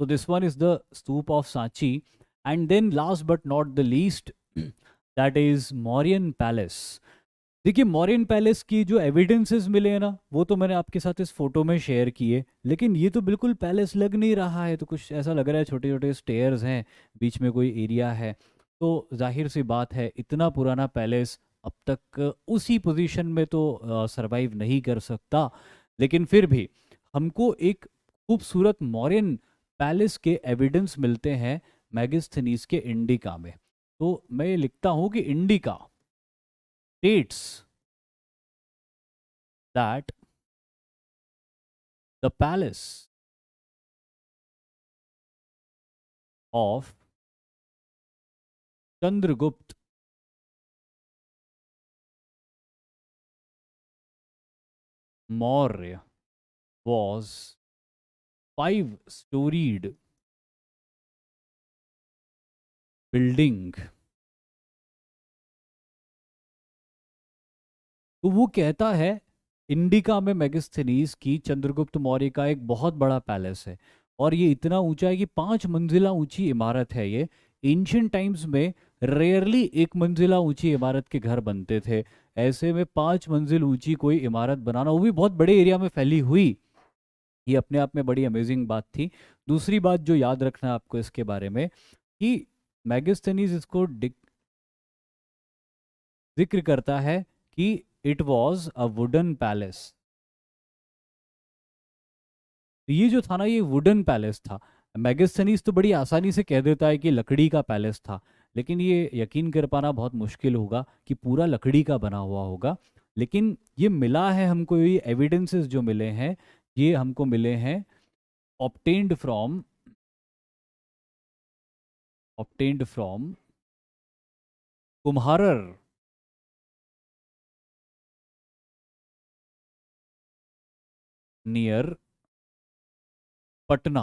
तो this one is the stupa of Sanchi. And then last but not the least, that is Mauryan palace. देखिए, मौर्यन पैलेस की जो एविडेंसेस मिले हैं ना, वो तो मैंने आपके साथ इस फोटो में शेयर किए, लेकिन ये तो बिल्कुल पैलेस लग नहीं रहा है। तो कुछ ऐसा लग रहा है छोटे छोटे स्टेयर्स हैं, बीच में कोई एरिया है। तो जाहिर सी बात है, इतना पुराना पैलेस अब तक उसी पोजीशन में तो सरवाइव नहीं कर सकता। लेकिन फिर भी हमको एक खूबसूरत मौर्यन पैलेस के एविडेंस मिलते हैं मैगिस्थनीज के इंडिका में। तो मैं ये लिखता हूँ कि indica states that the palace of Chandragupta Maurya was 5-storied building। तो वो कहता है इंडिका में मेगास्थनीज की चंद्रगुप्त मौर्य का एक बहुत बड़ा पैलेस है, और ये इतना ऊंचा है कि 5 मंजिला ऊंची इमारत है ये। एंशियंट टाइम्स में रेयरली 1 मंजिला ऊंची इमारत के घर बनते थे, ऐसे में 5 मंजिल ऊंची कोई इमारत बनाना, वो भी बहुत बड़े एरिया में फैली हुई, ये अपने आप में बड़ी अमेजिंग बात थी। दूसरी बात जो याद रखना है आपको इसके बारे में, कि मैगस्थनीज इसको जिक्र करता है कि it was a wooden palace. ये जो था ना, ये वुडन पैलेस था। मैगस्थनीज तो बड़ी आसानी से कह देता है कि लकड़ी का पैलेस था, लेकिन ये यकीन कर पाना बहुत मुश्किल होगा कि पूरा लकड़ी का बना हुआ होगा। लेकिन ये मिला है हमको, ये एविडेंसेस जो मिले हैं, ये हमको मिले हैं obtained from Kumhrar near Patna,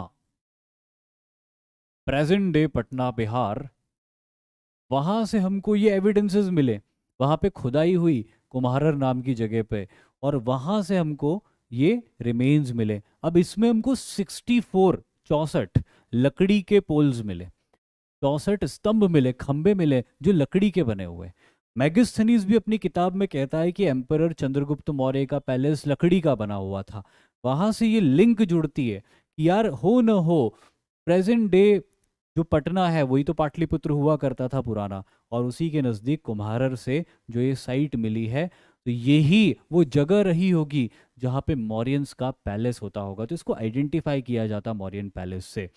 present day Patna Bihar. वहाँ से हमको ये एविडेंसेस मिले, वहाँ पे खुदाई हुई कुम्हारर नाम की जगह पे, और वहाँ से हमको ये रिमेन्स मिले। अब इसमें हमको 64 लकड़ी के पोल्स मिले, 64 मिले, खंबे मिले जो लकड़ी के बने हुए। मैगस्थनीज भी अपनी किताब में कहता है कि एम्परर चंद्रगुप्त मौर्य का पैलेस लकड़ी का बना हुआ था। वहां से ये लिंक जुड़ती है कि यार, हो न हो, प्रेजेंट डे जो पटना है वही तो पाटलिपुत्र हुआ करता था पुराना, और उसी के नज़दीक कुम्हारर से जो ये साइट मिली है, तो यही वो जगह रही होगी जहाँ पे मौर्यंस का पैलेस होता होगा। तो इसको आइडेंटिफाई किया जाता मौर्यन पैलेस से।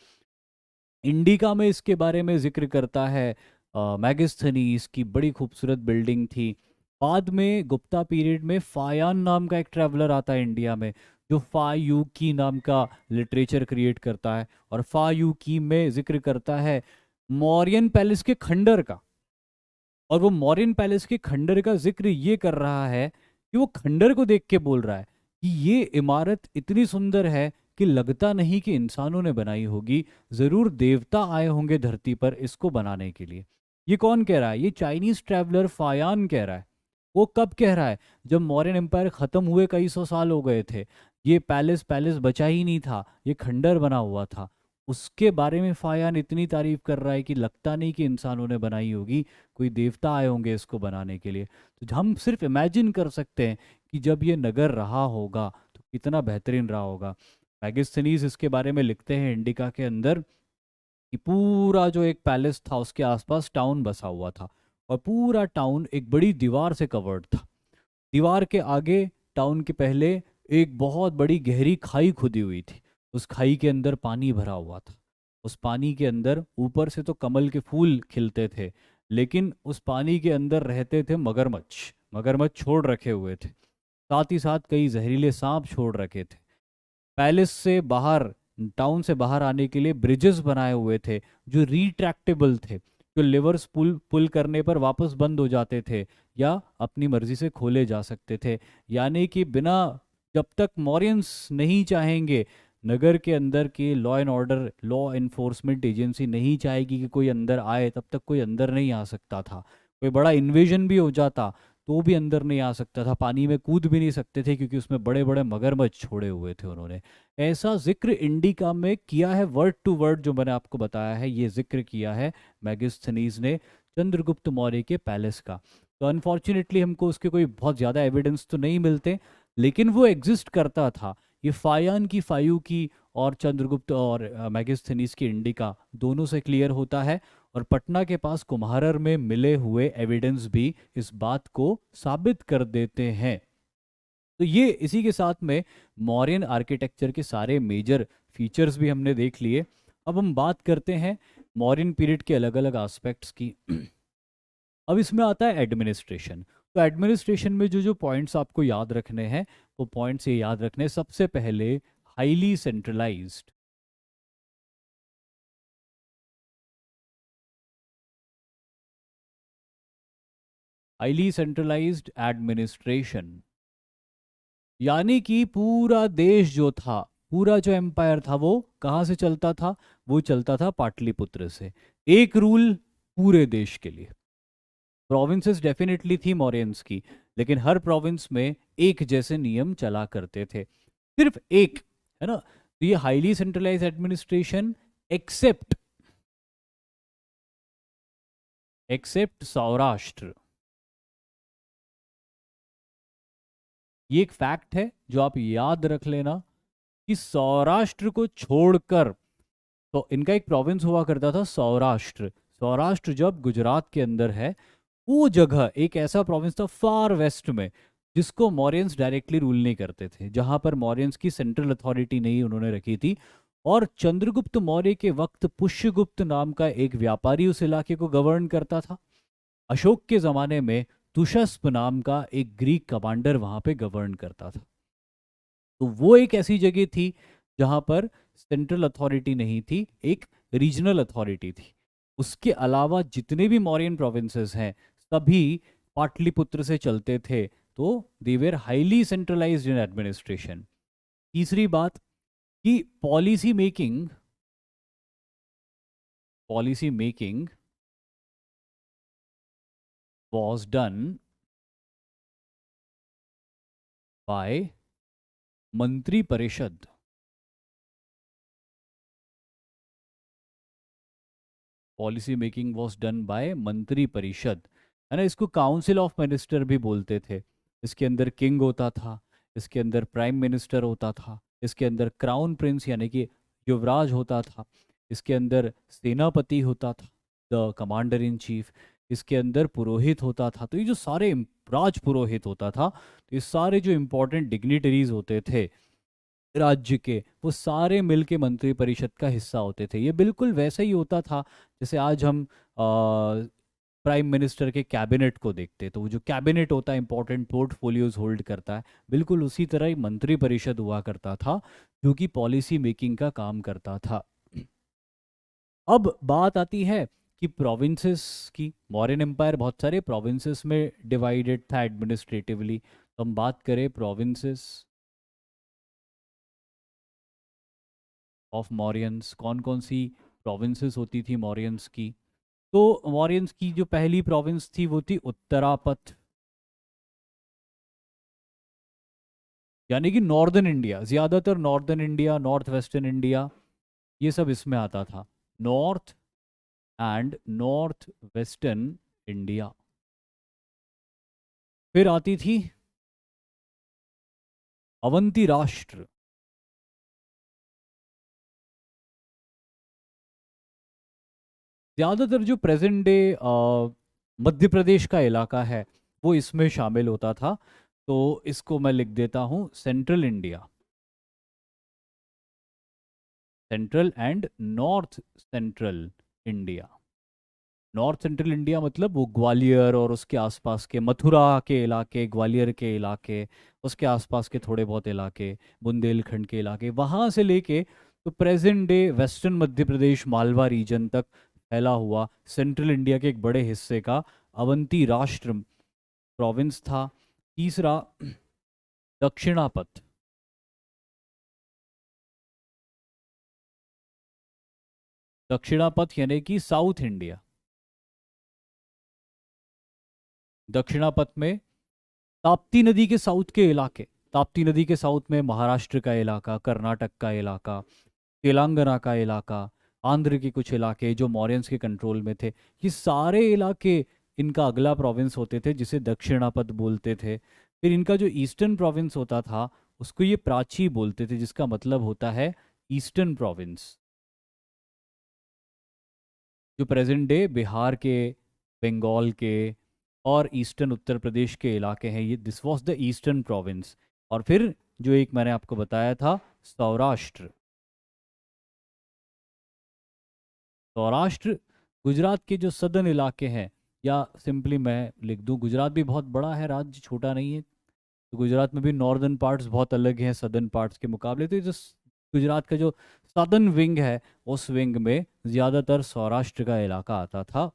इंडिका में इसके बारे में जिक्र करता है मैगस्थनीज की बड़ी खूबसूरत बिल्डिंग थी। बाद में गुप्ता पीरियड में फायान नाम का एक ट्रैवलर आता है इंडिया में, जो फा यू की नाम का लिटरेचर क्रिएट करता है, और फा यू की में जिक्र करता है मौर्यन पैलेस के खंडर का। और वो मौर्यन पैलेस के खंडर का जिक्र ये कर रहा है कि वो खंडर को देख के बोल रहा है कि ये इमारत इतनी सुंदर है कि लगता नहीं कि इंसानों ने बनाई होगी, जरूर देवता आए होंगे धरती पर इसको बनाने के लिए। ये कौन कह रहा है? ये चाइनीज ट्रैवलर फायान कह रहा है। वो कब कह रहा है? जब मौर्यन एम्पायर खत्म हुए कई सौ साल हो गए थे, ये पैलेस पैलेस बचा ही नहीं था, ये खंडर बना हुआ था। उसके बारे में फायान इतनी तारीफ कर रहा है कि लगता नहीं कि इंसानों ने बनाई होगी, कोई देवता आए होंगे इसको बनाने के लिए। तो हम सिर्फ इमेजिन कर सकते हैं कि जब ये नगर रहा होगा तो कितना बेहतरीन रहा होगा। मैगिस्थनीज इसके बारे में लिखते हैं इंडिका के अंदर कि पूरा जो एक पैलेस था उसके आसपास टाउन बसा हुआ था, और पूरा टाउन एक बड़ी दीवार से कवर्ड था। दीवार के आगे टाउन के पहले एक बहुत बड़ी गहरी खाई खुदी हुई थी। उस खाई के अंदर पानी भरा हुआ था। उस पानी के अंदर ऊपर से तो कमल के फूल खिलते थे, लेकिन उस पानी के अंदर रहते थे मगरमच्छ। मगरमच्छ छोड़ रखे हुए थे, साथ ही साथ कई जहरीले सांप छोड़ रखे थे। पैलेस से बाहर, टाउन से बाहर आने के लिए ब्रिजेस बनाए हुए थे जो रिट्रैक्टेबल थे, जो लिवर्स पुल पुल करने पर वापस बंद हो जाते थे या अपनी मर्जी से खोले जा सकते थे। यानी कि बिना, जब तक मॉरियंस नहीं चाहेंगे, नगर के अंदर की law and order, law enforcement agency नहीं चाहेगी कि कोई अंदर आए, तब तक कोई अंदर नहीं आ सकता था। कोई बड़ा इन्वेजन भी हो जाता तो भी अंदर नहीं आ सकता था, पानी में कूद भी नहीं सकते थे क्योंकि उसमें बड़े बड़े मगरमच्छ छोड़े हुए थे उन्होंने। ऐसा जिक्र इंडिका में किया है, वर्ड टू वर्ड जो मैंने आपको बताया है, ये जिक्र किया है मैगिस्थनीज ने चंद्रगुप्त मौर्य के पैलेस का। तो अनफॉर्चुनेटली हमको उसके कोई बहुत ज़्यादा एविडेंस तो नहीं मिलते, लेकिन वो एग्जिस्ट करता था। ये फायान की फायू की और चंद्रगुप्त और मैगिस्थनीज की इंडिका दोनों से क्लियर होता है। और पटना के पास कुम्हारर में मिले हुए एविडेंस भी इस बात को साबित कर देते हैं। तो ये इसी के साथ में मौर्यन आर्किटेक्चर के सारे मेजर फीचर्स भी हमने देख लिए। अब हम बात करते हैं मौर्यन पीरियड के अलग अलग एस्पेक्ट्स की। अब इसमें आता है एडमिनिस्ट्रेशन। तो एडमिनिस्ट्रेशन में जो जो पॉइंट्स आपको याद रखने हैं, वो पॉइंट्स ये याद रखने हैं। सबसे पहले highly centralised. Highly centralised administration, यानी कि पूरा देश जो था, पूरा जो एम्पायर था, वो कहाँ से चलता था? वो चलता था पाटलिपुत्र से। एक रूल पूरे देश के लिए। प्रोविंसेस डेफिनेटली थी मौर्यंस की, लेकिन हर प्रोविंस में एक जैसे नियम चला करते थे, सिर्फ एक, है ना। तो ये highly centralise administration, except except Saurashtra. ये एक फैक्ट है जो आप याद रख लेना कि सौराष्ट्र को छोड़कर, तो इनका एक प्रोविंस हुआ करता था सौराष्ट्र। सौराष्ट्र जब गुजरात के अंदर है, वो जगह एक ऐसा प्रोविंस था फार वेस्ट में जिसको मौर्यंस डायरेक्टली रूल नहीं करते थे, जहां पर मौर्यंस की सेंट्रल अथॉरिटी नहीं उन्होंने रखी थी। और चंद्रगुप्त मौर्य के वक्त पुष्यगुप्त नाम का एक व्यापारी उस इलाके को गवर्न करता था। अशोक के ज़माने में तुशस्प नाम का एक ग्रीक कमांडर वहां पे गवर्न करता था। तो वो एक ऐसी जगह थी जहां पर सेंट्रल अथॉरिटी नहीं थी, एक रीजनल अथॉरिटी थी। उसके अलावा जितने भी मौर्यन प्रोविंसेस हैं सभी पाटलिपुत्र से चलते थे, तो they were highly centralised in administration. तीसरी बात कि policy making was done by मंत्री परिषद। Policy making was done by मंत्री परिषद, है ना। इसको काउंसिल ऑफ मिनिस्टर भी बोलते थे। इसके अंदर किंग होता था, इसके अंदर प्राइम मिनिस्टर होता था, इसके अंदर क्राउन प्रिंस यानी कि युवराज होता था, इसके अंदर सेनापति होता था, द कमांडर इन चीफ, इसके अंदर पुरोहित होता था। तो ये जो सारे राज पुरोहित होता था, तो ये सारे जो इंपॉर्टेंट डिग्निटरीज होते थे राज्य के, वो सारे मिलके मंत्री परिषद का हिस्सा होते थे। ये बिल्कुल वैसा ही होता था जैसे आज हम प्राइम मिनिस्टर के कैबिनेट को देखते, तो वो जो कैबिनेट होता है इंपॉर्टेंट पोर्टफोलियोज होल्ड करता है, बिल्कुल उसी तरह ही मंत्री परिषद हुआ करता था जो कि पॉलिसी मेकिंग का काम करता था। अब बात आती है कि प्रोविंसेस की। मौर्यन एम्पायर बहुत सारे प्रोविंसेस में डिवाइडेड था एडमिनिस्ट्रेटिवली। तो हम बात करें प्रोविंसेस ऑफ मौर्यंस, कौन कौन सी प्रोविंसेस होती थी मौर्यंस की। तो मौर्यंस की जो पहली प्रोविंस थी वो थी उत्तरापथ, यानी कि नॉर्दर्न इंडिया, ज्यादातर northern India, north western India, ये सब इसमें आता था। North and north western India. फिर आती थी अवंती राष्ट्र। ज्यादातर जो प्रेजेंट डे मध्य प्रदेश का इलाका है वो इसमें शामिल होता था। तो इसको मैं लिख देता हूँ central India, central and north central India. North central India मतलब वो ग्वालियर और उसके आसपास के, मथुरा के इलाके, ग्वालियर के इलाके, उसके आसपास के थोड़े बहुत इलाके, बुंदेलखंड के इलाके, वहाँ से लेके तो present day western Madhya Pradesh Malwa reason तक फैला हुआ सेंट्रल इंडिया के एक बड़े हिस्से का अवंती राष्ट्र प्रोविंस था। तीसरा दक्षिणापथ। दक्षिणापथ यानी कि साउथ इंडिया। दक्षिणापथ में ताप्ती नदी के साउथ के इलाके, ताप्ती नदी के साउथ में महाराष्ट्र का इलाका, कर्नाटक का इलाका, तेलंगाना का इलाका, आंध्र के कुछ इलाके जो मौर्यंस के कंट्रोल में थे, ये सारे इलाके इनका अगला प्रोविंस होते थे जिसे दक्षिणापथ बोलते थे। फिर इनका जो ईस्टर्न प्रोविंस होता था उसको ये प्राची बोलते थे, जिसका मतलब होता है ईस्टर्न प्रोविंस, जो प्रेजेंट डे बिहार के, बंगाल के और ईस्टर्न उत्तर प्रदेश के इलाके हैं, ये this was the eastern province. और फिर जो एक मैंने आपको बताया था सौराष्ट्र। सौराष्ट्र गुजरात के जो सदर्न इलाके हैं, या सिंपली मैं लिख दूं गुजरात भी बहुत बड़ा है, राज्य छोटा नहीं है, तो गुजरात में भी नॉर्दर्न पार्ट्स बहुत अलग हैं सदर्न पार्ट्स के मुकाबले। तो ये जो गुजरात का जो सदर्न विंग है उस विंग में ज़्यादातर सौराष्ट्र का इलाका आता था।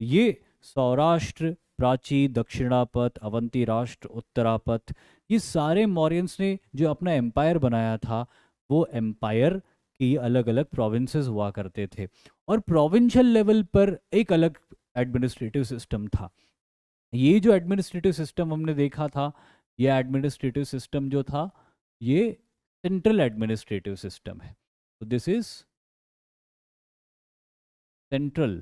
ये सौराष्ट्र, प्राची, दक्षिणापथ, अवंती राष्ट्र, उत्तरापथ, ये सारे मौर्यंस ने जो अपना एम्पायर बनाया था वो एम्पायर की अलग अलग प्रोविंसेस हुआ करते थे। और प्रोविंशियल लेवल पर एक अलग एडमिनिस्ट्रेटिव सिस्टम था। ये जो एडमिनिस्ट्रेटिव सिस्टम हमने देखा था, ये एडमिनिस्ट्रेटिव सिस्टम जो था ये सेंट्रल एडमिनिस्ट्रेटिव सिस्टम है। तो this is central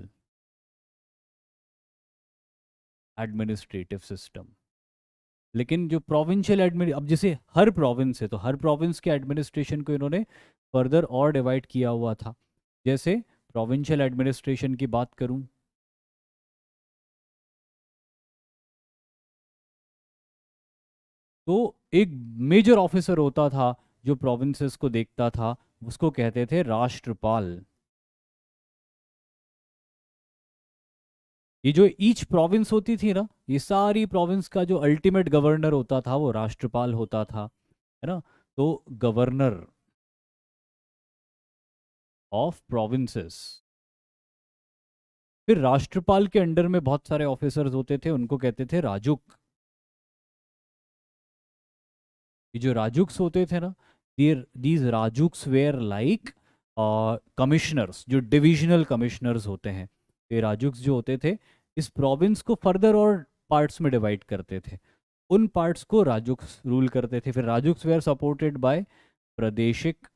administrative system. लेकिन जो प्रोविंशियल अब जैसे हर प्रोविंस है तो हर प्रोविंस के एडमिनिस्ट्रेशन को इन्होंने फर्दर और डिवाइड किया हुआ था। जैसे प्रोविंशियल एडमिनिस्ट्रेशन की बात करूं तो एक मेजर ऑफिसर होता था जो प्रोविंसेस को देखता था, उसको कहते थे राष्ट्रपाल। ये जो ईच प्रोविंस होती थी ना, ये सारी प्रोविंस का जो अल्टीमेट गवर्नर होता था वो राष्ट्रपाल होता था, है ना। तो गवर्नर ऑफ प्रोविंसेस। फिर राष्ट्रपाल के अंडर में बहुत सारे ऑफिसर्स होते थे, उनको कहते थे राजुक। ये जो राजुक्स होते थे ना, दीज राजुक्स वेयर लाइक कमिश्नर्स, जो डिविजनल कमिश्नर्स होते हैं। ये राजुक्स जो होते थे इस प्रोविंस को फर्दर और पार्ट्स में डिवाइड करते थे, उन पार्ट्स को राजुक्स रूल करते थे। फिर राजुक्स वेयर सपोर्टेड बाय प्रादेशिक।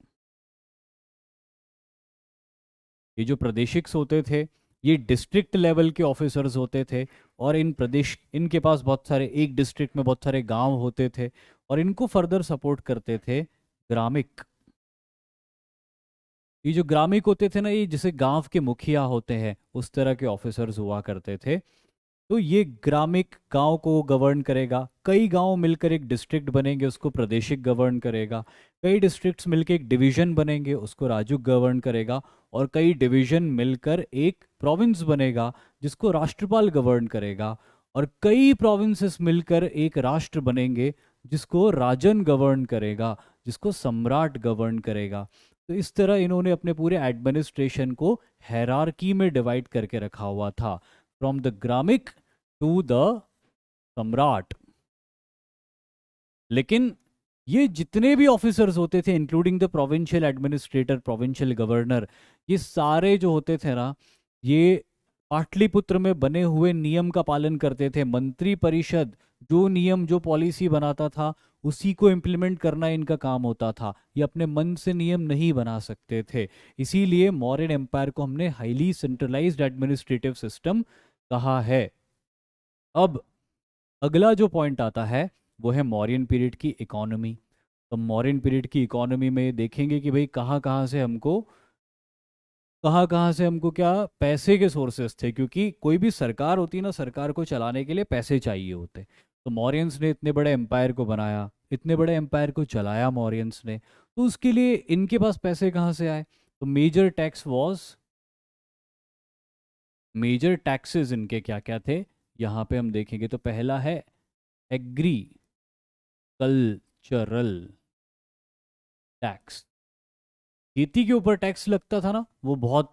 ये जो प्रादेशिक्स होते थे ये डिस्ट्रिक्ट लेवल के ऑफिसर्स होते थे, और इन प्रदेश, इनके पास बहुत सारे, एक डिस्ट्रिक्ट में बहुत सारे गांव होते थे, और इनको फर्दर सपोर्ट करते थे ग्रामिक। ये जो ग्रामिक होते थे ना, ये जैसे गांव के मुखिया होते हैं उस तरह के ऑफिसर्स हुआ करते थे। तो ये ग्रामिक गांव को गवर्न करेगा, कई गांव मिलकर एक डिस्ट्रिक्ट बनेंगे, उसको प्रादेशिक गवर्न करेगा, कई डिस्ट्रिक्ट्स मिलकर एक डिवीजन बनेंगे, उसको राज्य गवर्न करेगा, और कई डिवीजन मिलकर एक प्रोविंस बनेगा जिसको राष्ट्रपाल गवर्न करेगा, और कई प्रोविंसेस मिलकर एक राष्ट्र बनेंगे जिसको राजन गवर्न करेगा, जिसको सम्राट गवर्न करेगा। तो इस तरह इन्होंने अपने पूरे एडमिनिस्ट्रेशन को हायरार्की में डिवाइड करके रखा हुआ था, फ्रॉम द ग्रामिक टू द सम्राट। लेकिन ये जितने भी ऑफिसर्स होते थे, including the provincial administrator, provincial governor, ये सारे जो होते थे ना, ये पाटलिपुत्र में बने हुए नियम का पालन करते थे। मंत्री परिषद जो नियम, जो पॉलिसी बनाता था, उसी को इम्प्लीमेंट करना इनका काम होता था। ये अपने मन से नियम नहीं बना सकते थे। इसीलिए मौर्यन एम्पायर को हमने हाईली सेंट्रलाइज्ड एडमिनिस्ट्रेटिव सिस्टम कहा है। अब अगला जो पॉइंट आता है वो है मौर्यन पीरियड की इकोनॉमी। तो मौर्यन पीरियड की इकोनॉमी में देखेंगे कि भाई कहाँ कहाँ से हमको क्या पैसे के सोर्सेस थे, क्योंकि कोई भी सरकार होती ना, सरकार को चलाने के लिए पैसे चाहिए होते। तो मौर्यंस ने इतने बड़े एम्पायर को बनाया, इतने बड़े एम्पायर को चलाया मौर्यंस ने, तो उसके लिए इनके पास पैसे कहाँ से आए? तो मेजर टैक्सेस इनके क्या क्या थे, यहाँ पे हम देखेंगे। तो पहला है एग्रीकल्चरल टैक्स। खेती के ऊपर टैक्स लगता था ना, वो बहुत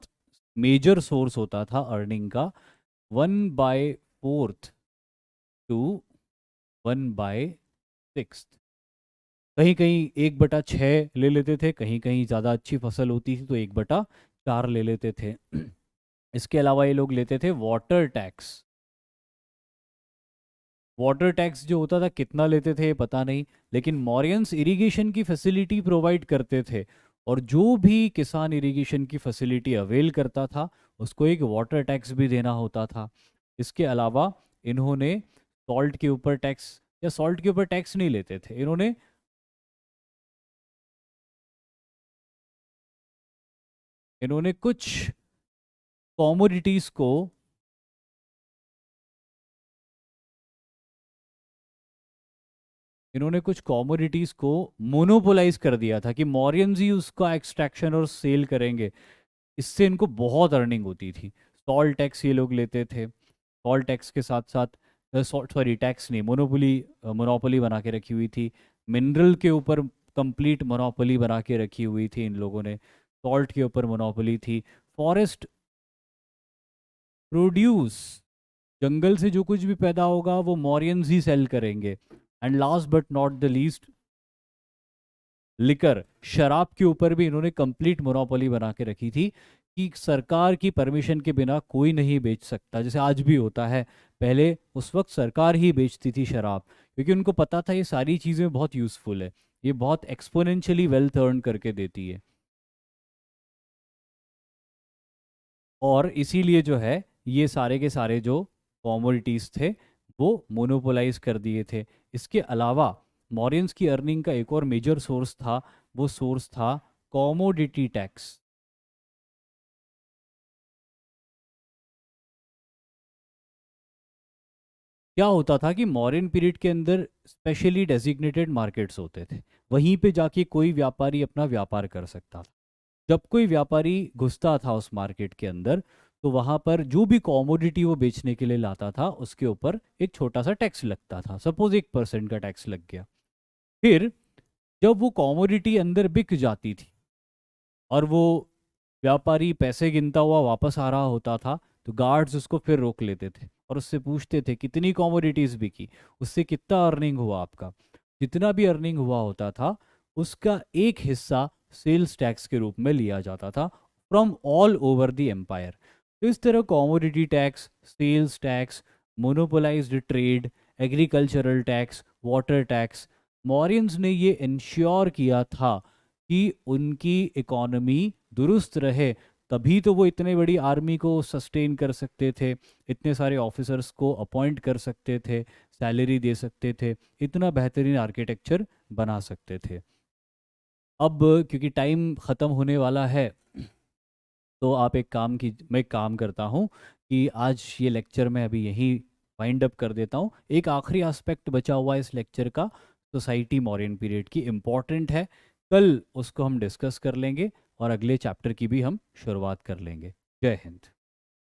मेजर सोर्स होता था अर्निंग का। 1/4 टू 1/6, कहीं कहीं 1/6 ले लेते थे, कहीं कहीं ज़्यादा अच्छी फसल होती थी तो 1/4 ले लेते थे। इसके अलावा ये लोग लेते थे वाटर टैक्स। वाटर टैक्स जो होता था कितना लेते थे पता नहीं, लेकिन मौर्यंस इरिगेशन की फैसिलिटी प्रोवाइड करते थे, और जो भी किसान इरिगेशन की फैसिलिटी अवेल करता था उसको एक वाटर टैक्स भी देना होता था। इसके अलावा इन्होंने सॉल्ट के ऊपर टैक्स, या सॉल्ट के ऊपर टैक्स नहीं लेते थे, इन्होंने कॉमोडिटीज को इन्होंने कुछ कॉमोडिटीज को मोनोपोलाइज कर दिया था कि मौर्यंस ही उसका एक्सट्रैक्शन और सेल करेंगे। इससे इनको बहुत अर्निंग होती थी। सॉल्ट टैक्स ये लोग लेते थे, सॉल्ट टैक्स के साथ साथ सॉरी टैक्स नहीं, मोनोपोली बना के रखी हुई थी। मिनरल के ऊपर कंप्लीट मोनोपोली बना के रखी हुई थी इन लोगों ने। सॉल्ट के ऊपर मोनोपोली थी। फॉरेस्ट प्रोड्यूस, जंगल से जो कुछ भी पैदा होगा वो मौर्यंस ही सेल करेंगे। And last but not the least, liquor, शराब के ऊपर भी इन्होंने कंप्लीट मोनोपोली बना के रखी थी कि सरकार की परमिशन के बिना कोई नहीं बेच सकता, जैसे आज भी होता है। पहले उस वक्त सरकार ही बेचती थी शराब, क्योंकि उनको पता था ये सारी चीज़ें बहुत यूज़फुल है, ये बहुत एक्सपोनेंशियली वेल्थ अर्न करके देती है, और इसीलिए जो है ये सारे के सारे जो कॉमोडिटीज़ थे वो मोनोपोलाइज कर दिए थे। इसके अलावा मॉरियंस की अर्निंग का एक और मेजर सोर्स था, वो सोर्स था कॉमोडिटी टैक्स। क्या होता था कि मॉरियन पीरियड के अंदर स्पेशली डेजिग्नेटेड मार्केट्स होते थे, वहीं पे जाके कोई व्यापारी अपना व्यापार कर सकता था। जब कोई व्यापारी घुसता था उस मार्केट के अंदर, तो वहां पर जो भी कॉमोडिटी वो बेचने के लिए लाता था उसके ऊपर एक छोटा सा टैक्स लगता था, सपोज 1% का टैक्स लग गया। फिर जब वो कॉमोडिटी अंदर बिक जाती थी और वो व्यापारी पैसे गिनता हुआ वापस आ रहा होता था, तो गार्ड्स उसको फिर रोक लेते थे और उससे पूछते थे कितनी कॉमोडिटीज बिकी, उससे कितना अर्निंग हुआ आपका। जितना भी अर्निंग हुआ होता था उसका एक हिस्सा सेल्स टैक्स के रूप में लिया जाता था from all over the empire. तो इस तरह commodity tax, sales tax, monopolised trade, agricultural tax, water tax, Mauryans ने ये इंश्योर किया था कि उनकी इकोनॉमी दुरुस्त रहे। तभी तो वो इतने बड़ी आर्मी को सस्टेन कर सकते थे, इतने सारे ऑफिसर्स को अपॉइंट कर सकते थे, सैलरी दे सकते थे, इतना बेहतरीन आर्किटेक्चर बना सकते थे। अब क्योंकि टाइम ख़त्म होने वाला है, तो आप एक काम की मैं एक काम करता हूँ कि आज ये लेक्चर मैं अभी यहीं वाइंड अप कर देता हूँ। एक आखिरी एस्पेक्ट बचा हुआ है इस लेक्चर का, सोसाइटी मौर्यन पीरियड की, इम्पॉर्टेंट है, कल उसको हम डिस्कस कर लेंगे और अगले चैप्टर की भी हम शुरुआत कर लेंगे। जय हिंद।